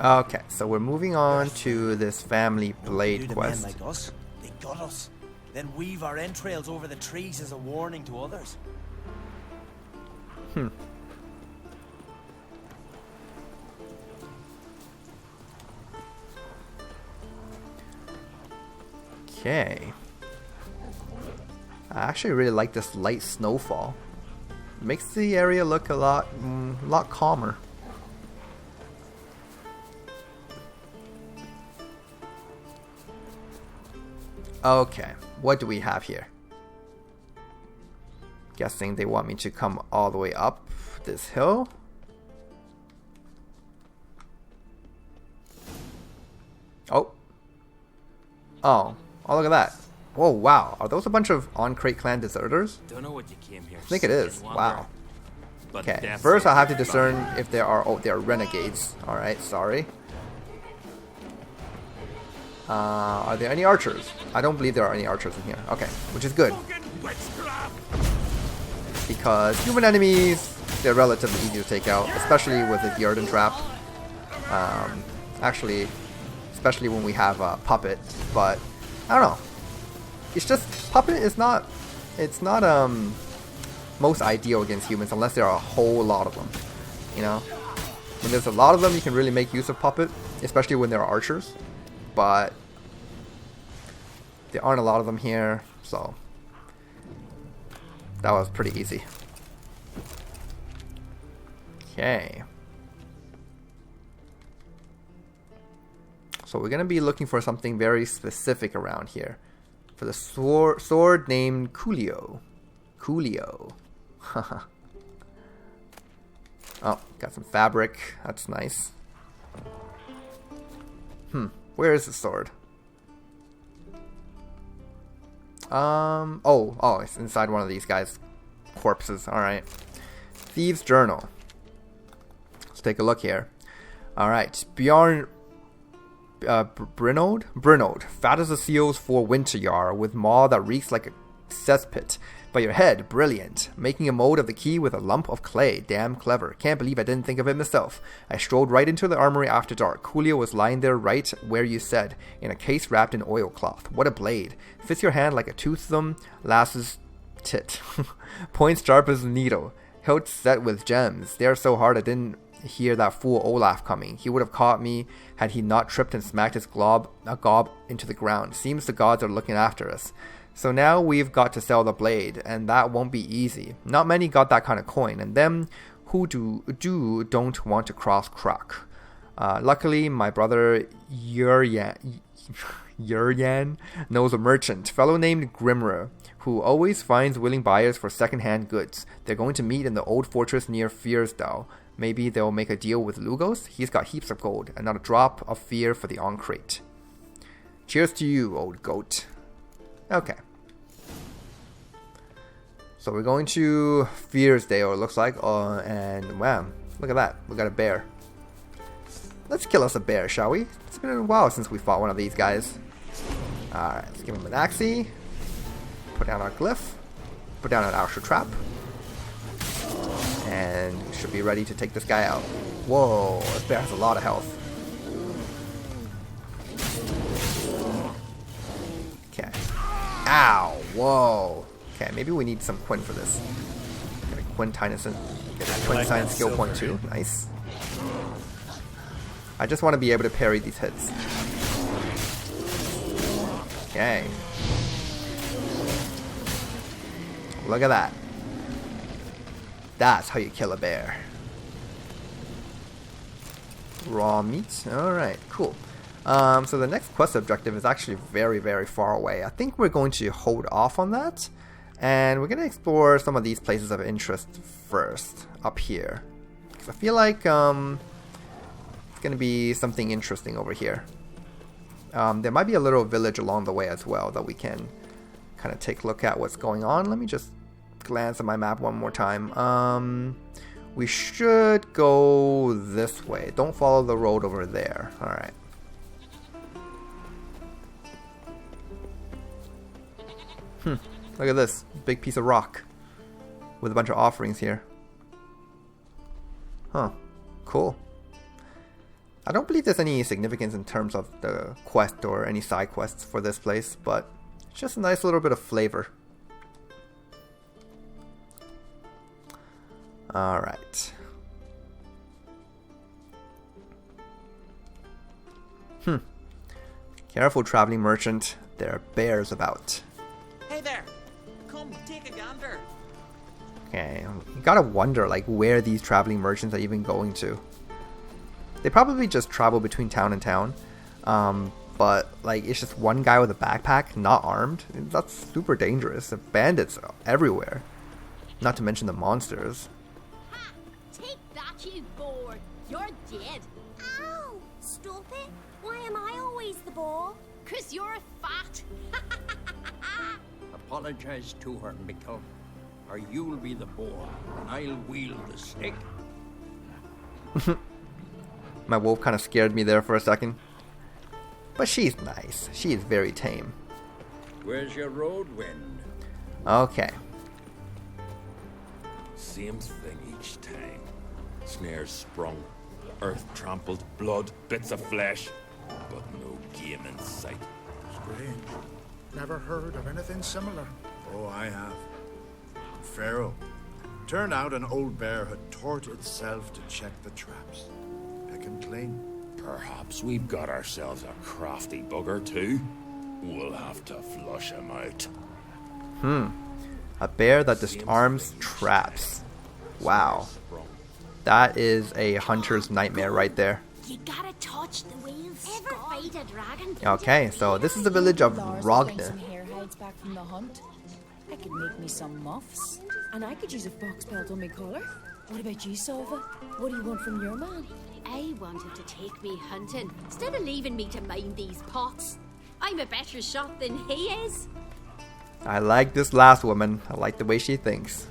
Okay, so we're moving on to this family blade Men quest. like us, they got us. Then weave our entrails over the trees as a warning to others. Okay. I actually really like this light snowfall. Makes the area look a lot calmer. Okay, what do we have here? Guessing they want me to come all the way up this hill. Oh. Oh, look at that. Oh, wow. Are those a bunch of On-Crate Clan deserters? Don't know what you came here. I think it is. Wow. Okay, first I'll have to discern if there are... Oh, they are renegades. Alright, sorry. Are there any archers? I don't believe there are any archers in here. Okay, which is good. Because human enemies, they're relatively easy to take out, especially with the Gyordan trap. Actually, especially when we have a puppet, but I don't know. It's just, puppet is not, it's not most ideal against humans unless there are a whole lot of them, you know? When there's a lot of them, you can really make use of puppet, especially when there are archers, but there aren't a lot of them here, so that was pretty easy. Okay. So we're going to be looking for something very specific around here. For the sword named Coolio. Coolio. Oh, got some fabric. That's nice. Where is the sword? Oh, it's inside one of these guys' corpses. Alright. Thieves' Journal. Let's take a look here. Alright. Bjorn... Brynode. Fat as the seals for winter yar, with maw that reeks like a cesspit. But your head, brilliant. Making a mold of the key with a lump of clay. Damn clever. Can't believe I didn't think of it myself. I strolled right into the armory after dark. Coolio was lying there right where you said, in a case wrapped in oilcloth. What a blade. Fits your hand like a toothsome lass's tit. Points sharp as a needle. Hilt set with gems. They're so hard I didn't hear that fool Olaf coming. He would have caught me had he not tripped and smacked his gob into the ground. Seems the gods are looking after us. So now we've got to sell the blade, and that won't be easy. Not many got that kind of coin, and them who don't want to cross crack. Luckily, my brother Yuryan knows a merchant, fellow named Grimrer, who always finds willing buyers for second-hand goods. They're going to meet in the old fortress near Fiersdal. Maybe they'll make a deal with Lugos. He's got heaps of gold, and not a drop of fear for the on-crate. Cheers to you, old goat. Okay. So we're going to Fiersdale, it looks like. And wow, look at that. We got a bear. Let's kill us a bear, shall we? It's been a while since we fought one of these guys. Alright, let's give him an axie. Put down our glyph. Put down an archer trap. And we should be ready to take this guy out. Whoa, this bear has a lot of health. Okay. Ow, whoa. Okay, maybe we need some Quinn for this. Get a Quinn science skill point too. Nice. I just want to be able to parry these hits. Okay. Look at that. That's how you kill a bear. Raw meat. Alright, cool. So the next quest objective is actually very, very far away. I think we're going to hold off on that. And we're going to explore some of these places of interest first, up here. Because I feel like it's going to be something interesting over here. There might be a little village along the way as well that we can kind of take a look at what's going on. Let me just glance at my map one more time. We should go this way. Don't follow the road over there. Alright. Look at this. Big piece of rock. With a bunch of offerings here. Huh. Cool. I don't believe there's any significance in terms of the quest or any side quests for this place, but it's just a nice little bit of flavor. Alright. Careful, traveling merchant. There are bears about. Hey there! Come, take a gander! Okay, you gotta wonder, like, where these traveling merchants are even going to. They probably just travel between town and town. But, like, it's just one guy with a backpack, not armed. That's super dangerous. The bandits are everywhere. Not to mention the monsters. Ha! Take that, you boar! You're dead! Ow! Stop it! Why am I always the boar? 'Cause you're fat! Apologize to her, Mikkel, or you'll be the boar, and I'll wield the stick. My wolf kind of scared me there for a second. But she's nice. She is very tame. Where's your road wind? Okay. Same thing each time. Snares sprung, earth trampled, blood, bits of flesh, but no game in sight. Strange. Never heard of anything similar. Oh, I have. Pharaoh. Turned out an old bear had taught itself to check the traps. Picking clean. Perhaps we've got ourselves a crafty bugger too. We'll have to flush him out. A bear that disarms traps. Wow. That is a hunter's nightmare right there. You gotta touch the wheels. Ever fight a dragon? Okay, so this is the village of Rogne. Some hair hides back from the hunt. I could make me some muffs, and I could use a fox belt on my collar. What about you, Sova? What do you want from your man? I want him to take me hunting instead of leaving me to mind these pots. I'm a better shot than he is. I like this last woman. I like the way she thinks.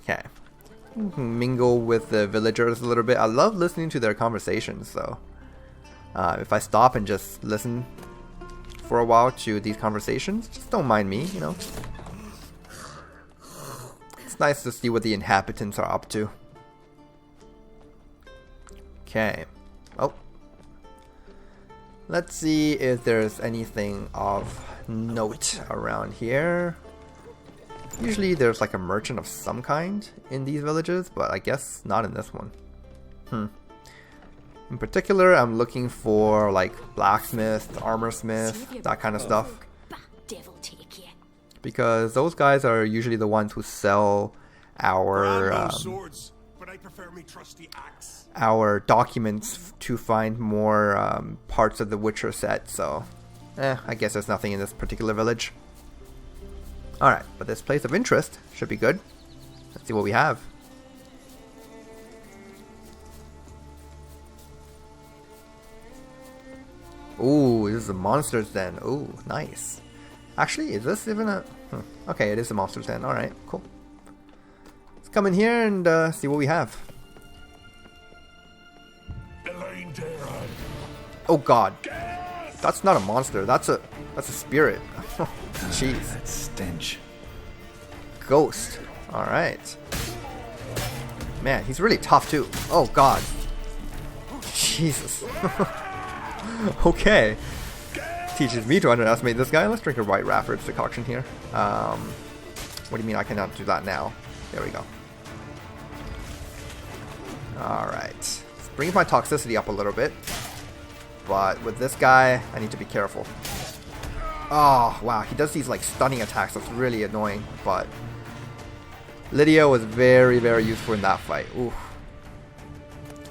Okay. Mingle with the villagers a little bit. I love listening to their conversations, so if I stop and just listen for a while to these conversations, just don't mind me, you know. It's nice to see what the inhabitants are up to. Okay. Oh. Let's see if there's anything of note around here. Usually there's like a merchant of some kind in these villages, but I guess not in this one. In particular, I'm looking for like blacksmith, armorsmith, that kind of stuff. Because those guys are usually the ones who sell our our documents to find more parts of the Witcher set. So, I guess there's nothing in this particular village. Alright, but this place of interest should be good. Let's see what we have. Ooh, this is a monster's den. Ooh, nice. Actually, is this even a... Okay, it is a monster's den. Alright, cool. Let's come in here and see what we have. Oh god. That's not a monster. That's a spirit. Jeez. That stench. Ghost. Alright. Man, he's really tough too. Oh god. Jesus. Okay. Teaches me to underestimate this guy. Let's drink a White Rafford's decoction here. What do you mean I cannot do that now? There we go. Alright. Let's bring my toxicity up a little bit. But with this guy, I need to be careful. Oh, wow. He does these like stunning attacks. That's really annoying. But Lydia was very, very useful in that fight. Ooh.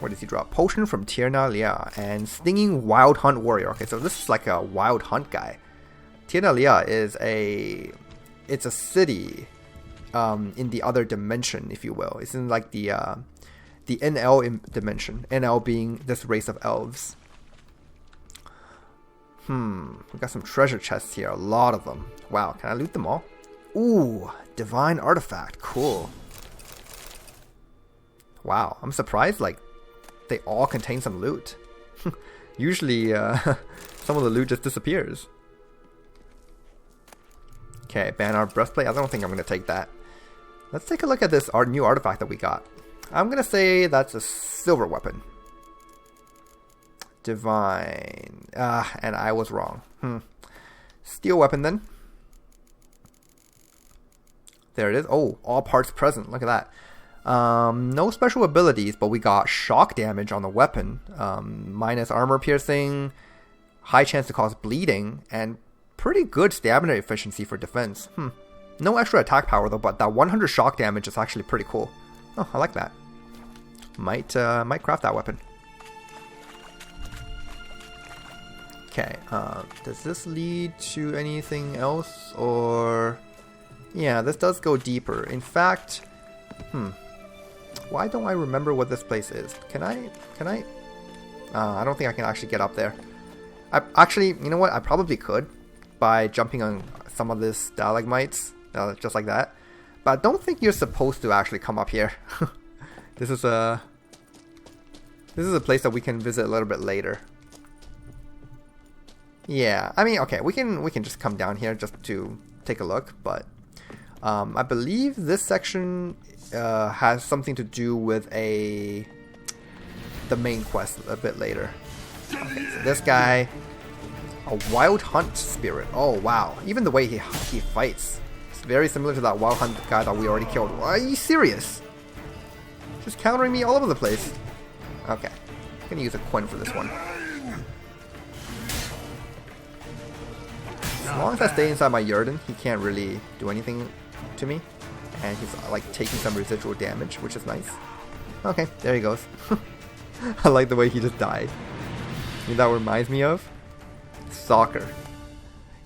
What does he drop? Potion from Tiernalia and Stinging Wild Hunt Warrior. Okay, so this is like a wild hunt guy. Tiernalia is it's a city in the other dimension, if you will. It's in like the NL dimension. NL being this race of elves. We got some treasure chests here, a lot of them. Wow, can I loot them all? Ooh, divine artifact, cool. Wow, I'm surprised like they all contain some loot. Usually some of the loot just disappears. Okay, Banner breastplate, I don't think I'm going to take that. Let's take a look at this new artifact that we got. I'm going to say that's a silver weapon. Divine. And I was wrong. Steel weapon then. There it is. Oh, all parts present. Look at that. No special abilities, but we got shock damage on the weapon. Minus armor piercing. High chance to cause bleeding. And pretty good stamina efficiency for defense. No extra attack power though, but that 100 shock damage is actually pretty cool. Oh, I like that. Might craft that weapon. Okay, does this lead to anything else, or... Yeah, this does go deeper. In fact, why don't I remember what this place is? Can I? I don't think I can actually get up there. Actually, you know what? I probably could by jumping on some of this stalagmites, just like that. But I don't think you're supposed to actually come up here. This is a place that we can visit a little bit later. Yeah, I mean, okay, we can just come down here just to take a look, but I believe this section has something to do with the main quest a bit later. Okay, so this guy, a wild hunt spirit. Oh wow, even the way he fights, it's very similar to that wild hunt guy that we already killed. Are you serious? Just countering me all over the place. Okay, I'm gonna use a coin for this one. As long as I stay inside my Yurden, he can't really do anything to me. And he's like taking some residual damage, which is nice. Okay, there he goes. I like the way he just died. You know, that reminds me of soccer.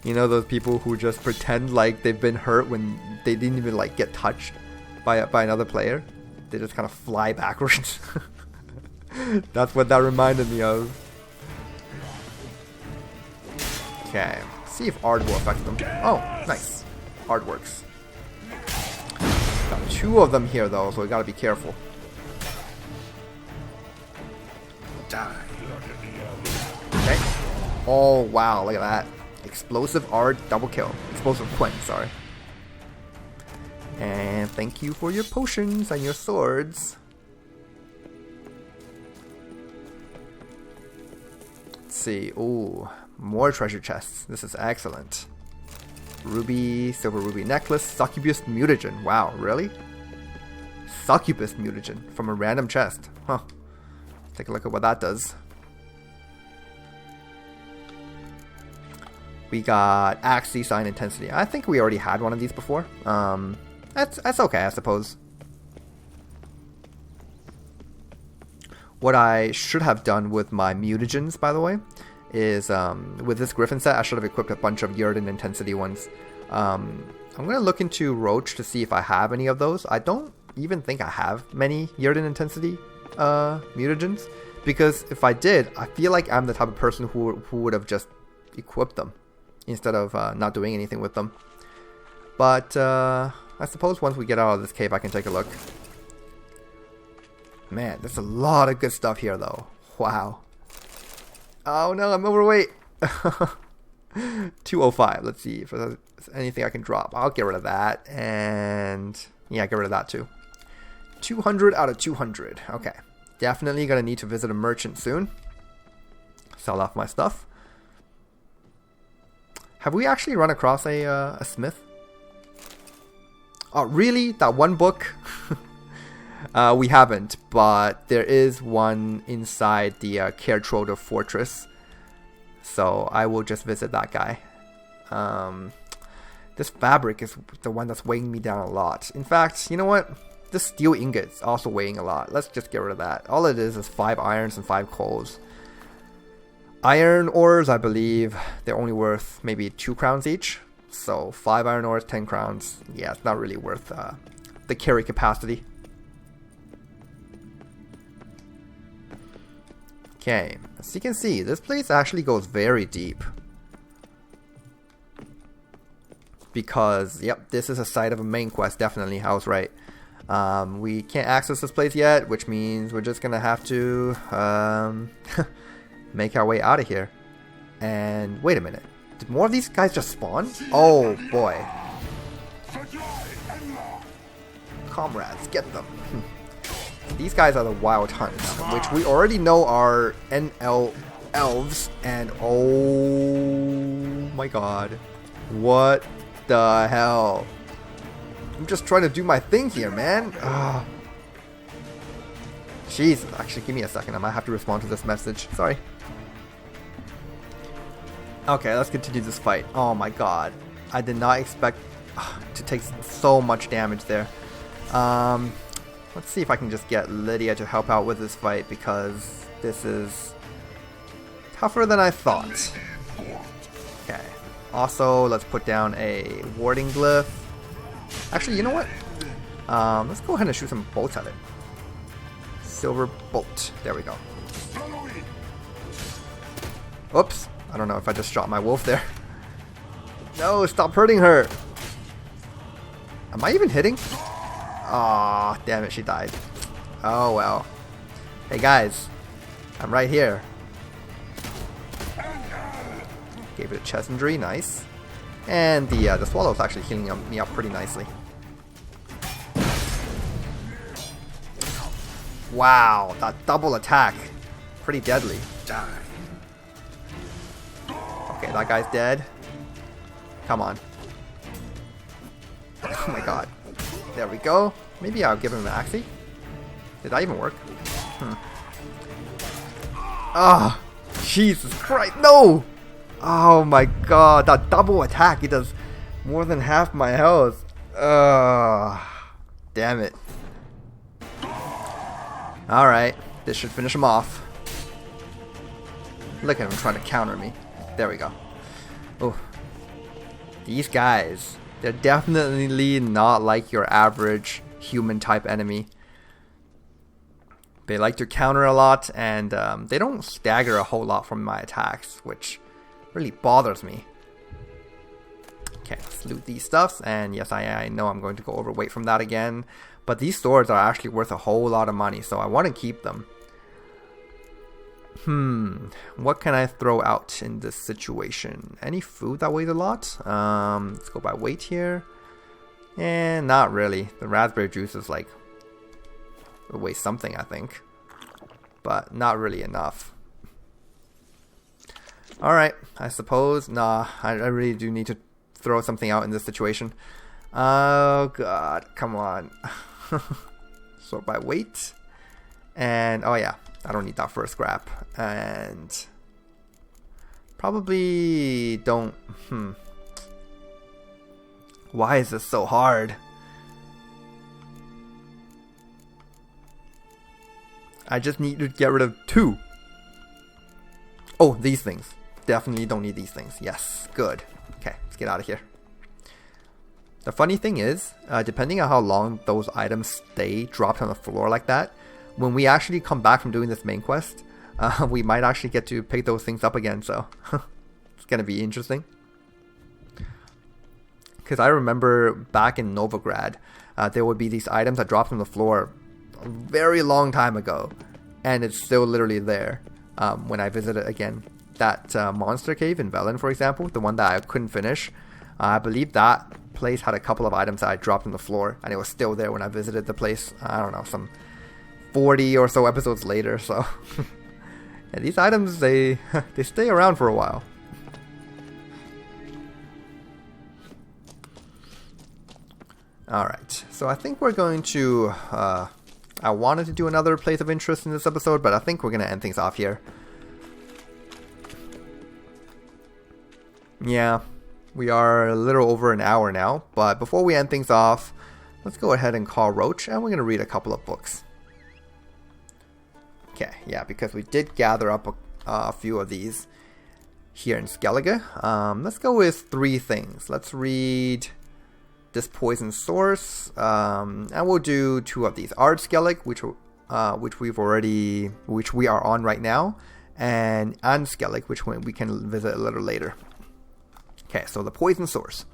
You know those people who just pretend like they've been hurt when they didn't even like get touched by another player? They just kind of fly backwards. That's what that reminded me of. Okay, see if Ard will affect them. Oh, nice. Ard works. Got 2 of them here though, so we gotta be careful. Okay. Oh wow, look at that. Explosive Ard double kill. Explosive Quinn, sorry. And thank you for your potions and your swords. Let's see. Ooh, more treasure chests. This is excellent. Ruby, silver ruby necklace, succubus mutagen. Wow, really? Succubus mutagen from a random chest. Huh. Take a look at what that does. We got Axe Sign Intensity. I think we already had one of these before. That's okay, I suppose. What I should have done with my mutagens, by the way, is with this Griffin set, I should have equipped a bunch of Yrden Intensity ones. I'm going to look into Roach to see if I have any of those. I don't even think I have many Yrden Intensity mutagens, because if I did, I feel like I'm the type of person who would have just equipped them instead of not doing anything with them. But I suppose once we get out of this cave I can take a look. Man, there's a lot of good stuff here though. Wow. Oh no, I'm overweight. 205. Let's see if there's anything I can drop. I'll get rid of that. And yeah, get rid of that too. 200 out of 200. Okay. Definitely gonna need to visit a merchant soon. Sell off my stuff. Have we actually run across a smith? Oh, really? That one book? We haven't, but there is one inside the Kertroda Fortress. So I will just visit that guy. This fabric is the one that's weighing me down a lot. In fact, you know what? This steel ingot is also weighing a lot. Let's just get rid of that. All it is 5 irons and 5 coals. Iron ores, I believe, they're only worth maybe 2 crowns each. So 5 iron ores, 10 crowns. Yeah, it's not really worth the carry capacity. Okay, as you can see, this place actually goes very deep. Because, yep, this is a site of a main quest, definitely. I was right. We can't access this place yet, which means we're just gonna have to make our way out of here. And wait a minute, did more of these guys just spawn? Oh boy. Comrades, get them. These guys are the Wild Hunts, which we already know are NL elves, and oh my god. What the hell? I'm just trying to do my thing here, man. Jeez, actually, give me a second. I might have to respond to this message. Sorry. Okay, let's continue this fight. Oh my god. I did not expect to take so much damage there. Let's see if I can just get Lydia to help out with this fight, because this is tougher than I thought. Okay. Also, let's put down a warding glyph. Actually, you know what? Let's go ahead and shoot some bolts at it. Silver bolt. There we go. Oops. I don't know if I just shot my wolf there. No, stop hurting her. Am I even hitting? Aw, damn it, she died. Oh well. Hey guys, I'm right here. Gave it a chest injury, nice. And the swallow's actually healing me up pretty nicely. Wow, that double attack, pretty deadly. Okay, that guy's dead. Come on. Oh my god. There we go. Maybe I'll give him an axe. Did that even work? Ah, Jesus Christ, no! Oh my god, that double attack, it does more than half my health. Damn it. Alright, This should finish him off. Look at him trying to counter me. There we go. Oh. These guys, they're definitely not like your average human type enemy. They like to counter a lot, and they don't stagger a whole lot from my attacks, which really bothers me. Okay, let's loot these stuffs, and yes, I know I'm going to go overweight from that again, but these swords are actually worth a whole lot of money, so I want to keep them. What can I throw out in this situation? Any food that weighs a lot? Let's go by weight here. And not really. The raspberry juice is like, it weighs something, I think, but not really enough. Alright, I suppose. Nah, I really do need to throw something out in this situation. Oh god, come on. Sort by weight. And oh yeah, I don't need that for a scrap. And probably don't. Why is this so hard? I just need to get rid of 2. Oh, these things. Definitely don't need these things. Yes, good. Okay, let's get out of here. The funny thing is, depending on how long those items stay dropped on the floor like that, when we actually come back from doing this main quest, we might actually get to pick those things up again, so it's gonna be interesting. Because I remember back in Novigrad, there would be these items that dropped on the floor a very long time ago, and it's still literally there when I visit it again. That monster cave in Velen, for example, the one that I couldn't finish, I believe that place had a couple of items that I dropped on the floor, and it was still there when I visited the place, I don't know, some 40 or so episodes later, so yeah, these items, they stay around for a while. Alright, so I think we're going to, I wanted to do another place of interest in this episode, but I think we're going to end things off here. Yeah, we are a little over an hour now, but before we end things off, let's go ahead and call Roach, and we're going to read a couple of books. Okay, yeah, because we did gather up a few of these here in Skellige. Let's go with 3 things. Let's read this Poison Source, and we'll do 2 of these. Ard Skellige, which we are on right now, and Skellige, which we can visit a little later. Okay, so the Poison Source.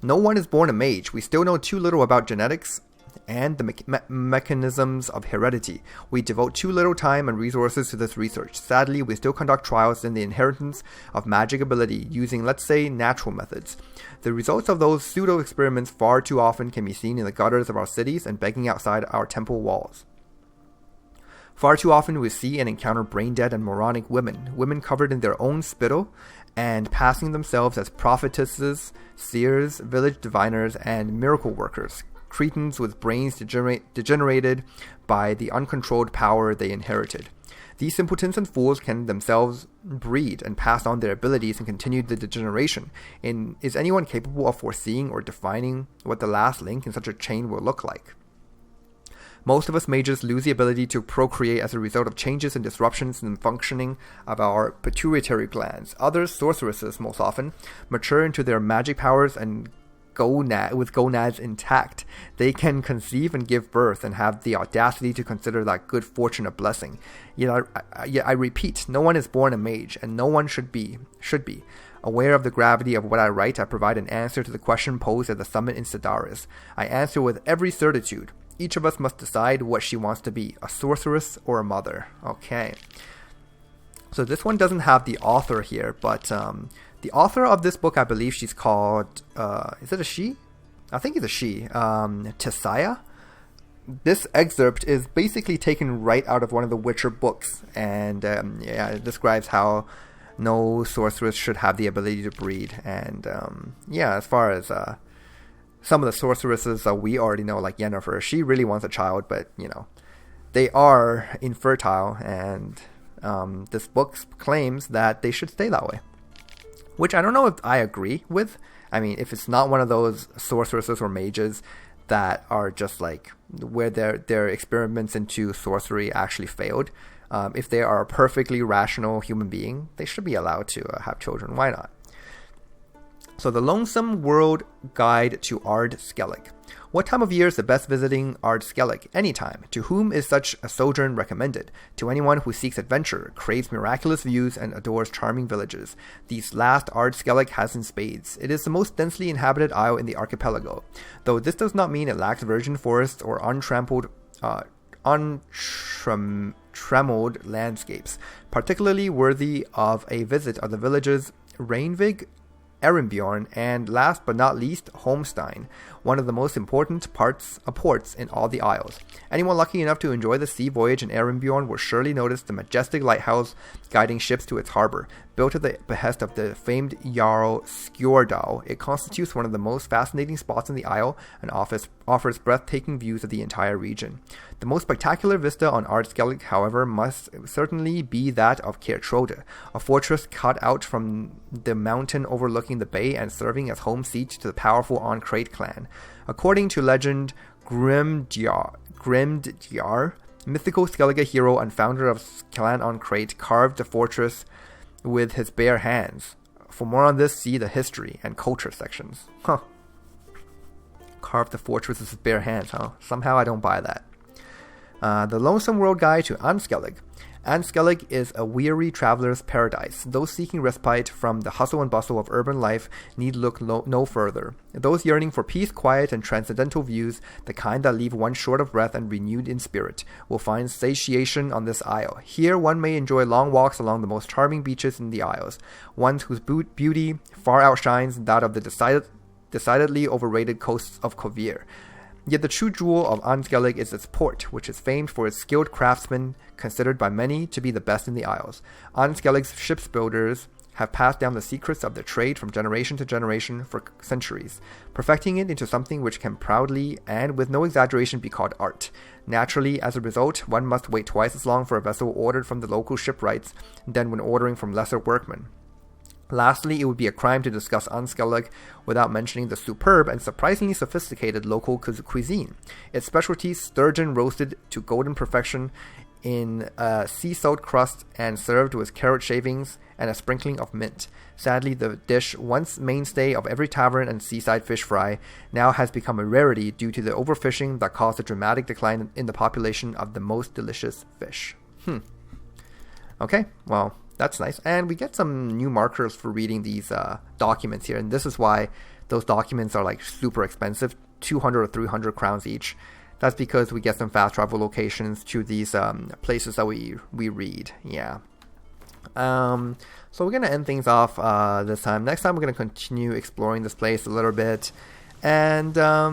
No one is born a mage. We still know too little about genetics and the mechanisms of heredity. We devote too little time and resources to this research. Sadly, we still conduct trials in the inheritance of magic ability using, let's say, natural methods. The results of those pseudo-experiments far too often can be seen in the gutters of our cities and begging outside our temple walls. Far too often we see and encounter brain-dead and moronic women covered in their own spittle and passing themselves as prophetesses, seers, village diviners, and miracle workers, cretins with brains degenerated by the uncontrolled power they inherited. These simpletons and fools can themselves breed and pass on their abilities and continue the degeneration. Is anyone capable of foreseeing or defining what the last link in such a chain will look like? Most of us mages lose the ability to procreate as a result of changes and disruptions in the functioning of our pituitary glands. Others, sorceresses most often, mature into their magic powers and with gonads intact. They can conceive and give birth and have the audacity to consider that good fortune a blessing. Yet I repeat, no one is born a mage, and no one should be. Aware of the gravity of what I write, I provide an answer to the question posed at the summit in Sedaris. I answer with every certitude. Each of us must decide what she wants to be, a sorceress or a mother. Okay. So this one doesn't have the author here, but the author of this book, I believe she's called, is it a she? I think it's a she. Tessaya. This excerpt is basically taken right out of one of the Witcher books, and yeah, it describes how no sorceress should have the ability to breed. And yeah, as far as some of the sorceresses we already know, like Yennefer, she really wants a child, but you know, they are infertile, and this book claims that they should stay that way, which I don't know if I agree with. I mean, if it's not one of those sorceresses or mages that are just like where their experiments into sorcery actually failed, If they are a perfectly rational human being, they should be allowed to have children. Why not? So the Lonesome World Guide to Ard Skellige. What time of year is the best visiting Ard Skellige? Anytime. To whom is such a sojourn recommended? To anyone who seeks adventure, craves miraculous views, and adores charming villages. These last Ard Skellige has in spades. It is the most densely inhabited isle in the archipelago, though this does not mean it lacks virgin forests or untrammeled landscapes. Particularly worthy of a visit are the villages Reinvig, Ehrenbjorn, and last but not least, Holmstein, one of the most important ports in all the Isles. Anyone lucky enough to enjoy the sea voyage in Ehrenbjorn will surely notice the majestic lighthouse guiding ships to its harbor. Built at the behest of the famed Jarl Skjordal, it constitutes one of the most fascinating spots in the Isle and offers breathtaking views of the entire region. The most spectacular vista on Ard Skellige, however, must certainly be that of Keertrode, a fortress cut out from the mountain overlooking the bay and serving as home seat to the powerful Ancrate clan. According to legend, Grimdjar, mythical Skellige hero and founder of Clan Ancrate, carved the fortress with his bare hands. For more on this, see the history and culture sections. Carved the fortress with his bare hands, huh? Somehow I don't buy that. The Lonesome World Guide to Skellige. Skellige is a weary traveler's paradise. Those seeking respite from the hustle and bustle of urban life need look no further. Those yearning for peace, quiet, and transcendental views, the kind that leave one short of breath and renewed in spirit, will find satiation on this isle. Here one may enjoy long walks along the most charming beaches in the Isles, ones whose beauty far outshines that of the decidedly overrated coasts of Kovir. Yet the true jewel of Skellige is its port, which is famed for its skilled craftsmen, considered by many to be the best in the Isles. Skellige's shipbuilders have passed down the secrets of their trade from generation to generation for centuries, perfecting it into something which can proudly and with no exaggeration be called art. Naturally, as a result, one must wait twice as long for a vessel ordered from the local shipwrights than when ordering from lesser workmen. Lastly, it would be a crime to discuss Skellige without mentioning the superb and surprisingly sophisticated local cuisine. Its specialties, sturgeon roasted to golden perfection in a sea salt crust and served with carrot shavings and a sprinkling of mint. Sadly, the dish, once mainstay of every tavern and seaside fish fry, now has become a rarity due to the overfishing that caused a dramatic decline in the population of the most delicious fish. Okay, well, that's nice. And we get some new markers for reading these documents here. And this is why those documents are like super expensive, 200 or 300 crowns each. That's because we get some fast travel locations to these places that we read. Yeah. So we're going to end things off this time. Next time we're going to continue exploring this place a little bit. And at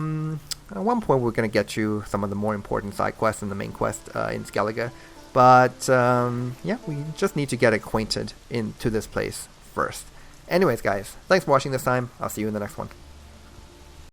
one point we're going to get to some of the more important side quests and the main quest in Skellige. But, yeah, we just need to get acquainted into this place first. Anyways, guys, thanks for watching this time. I'll see you in the next one.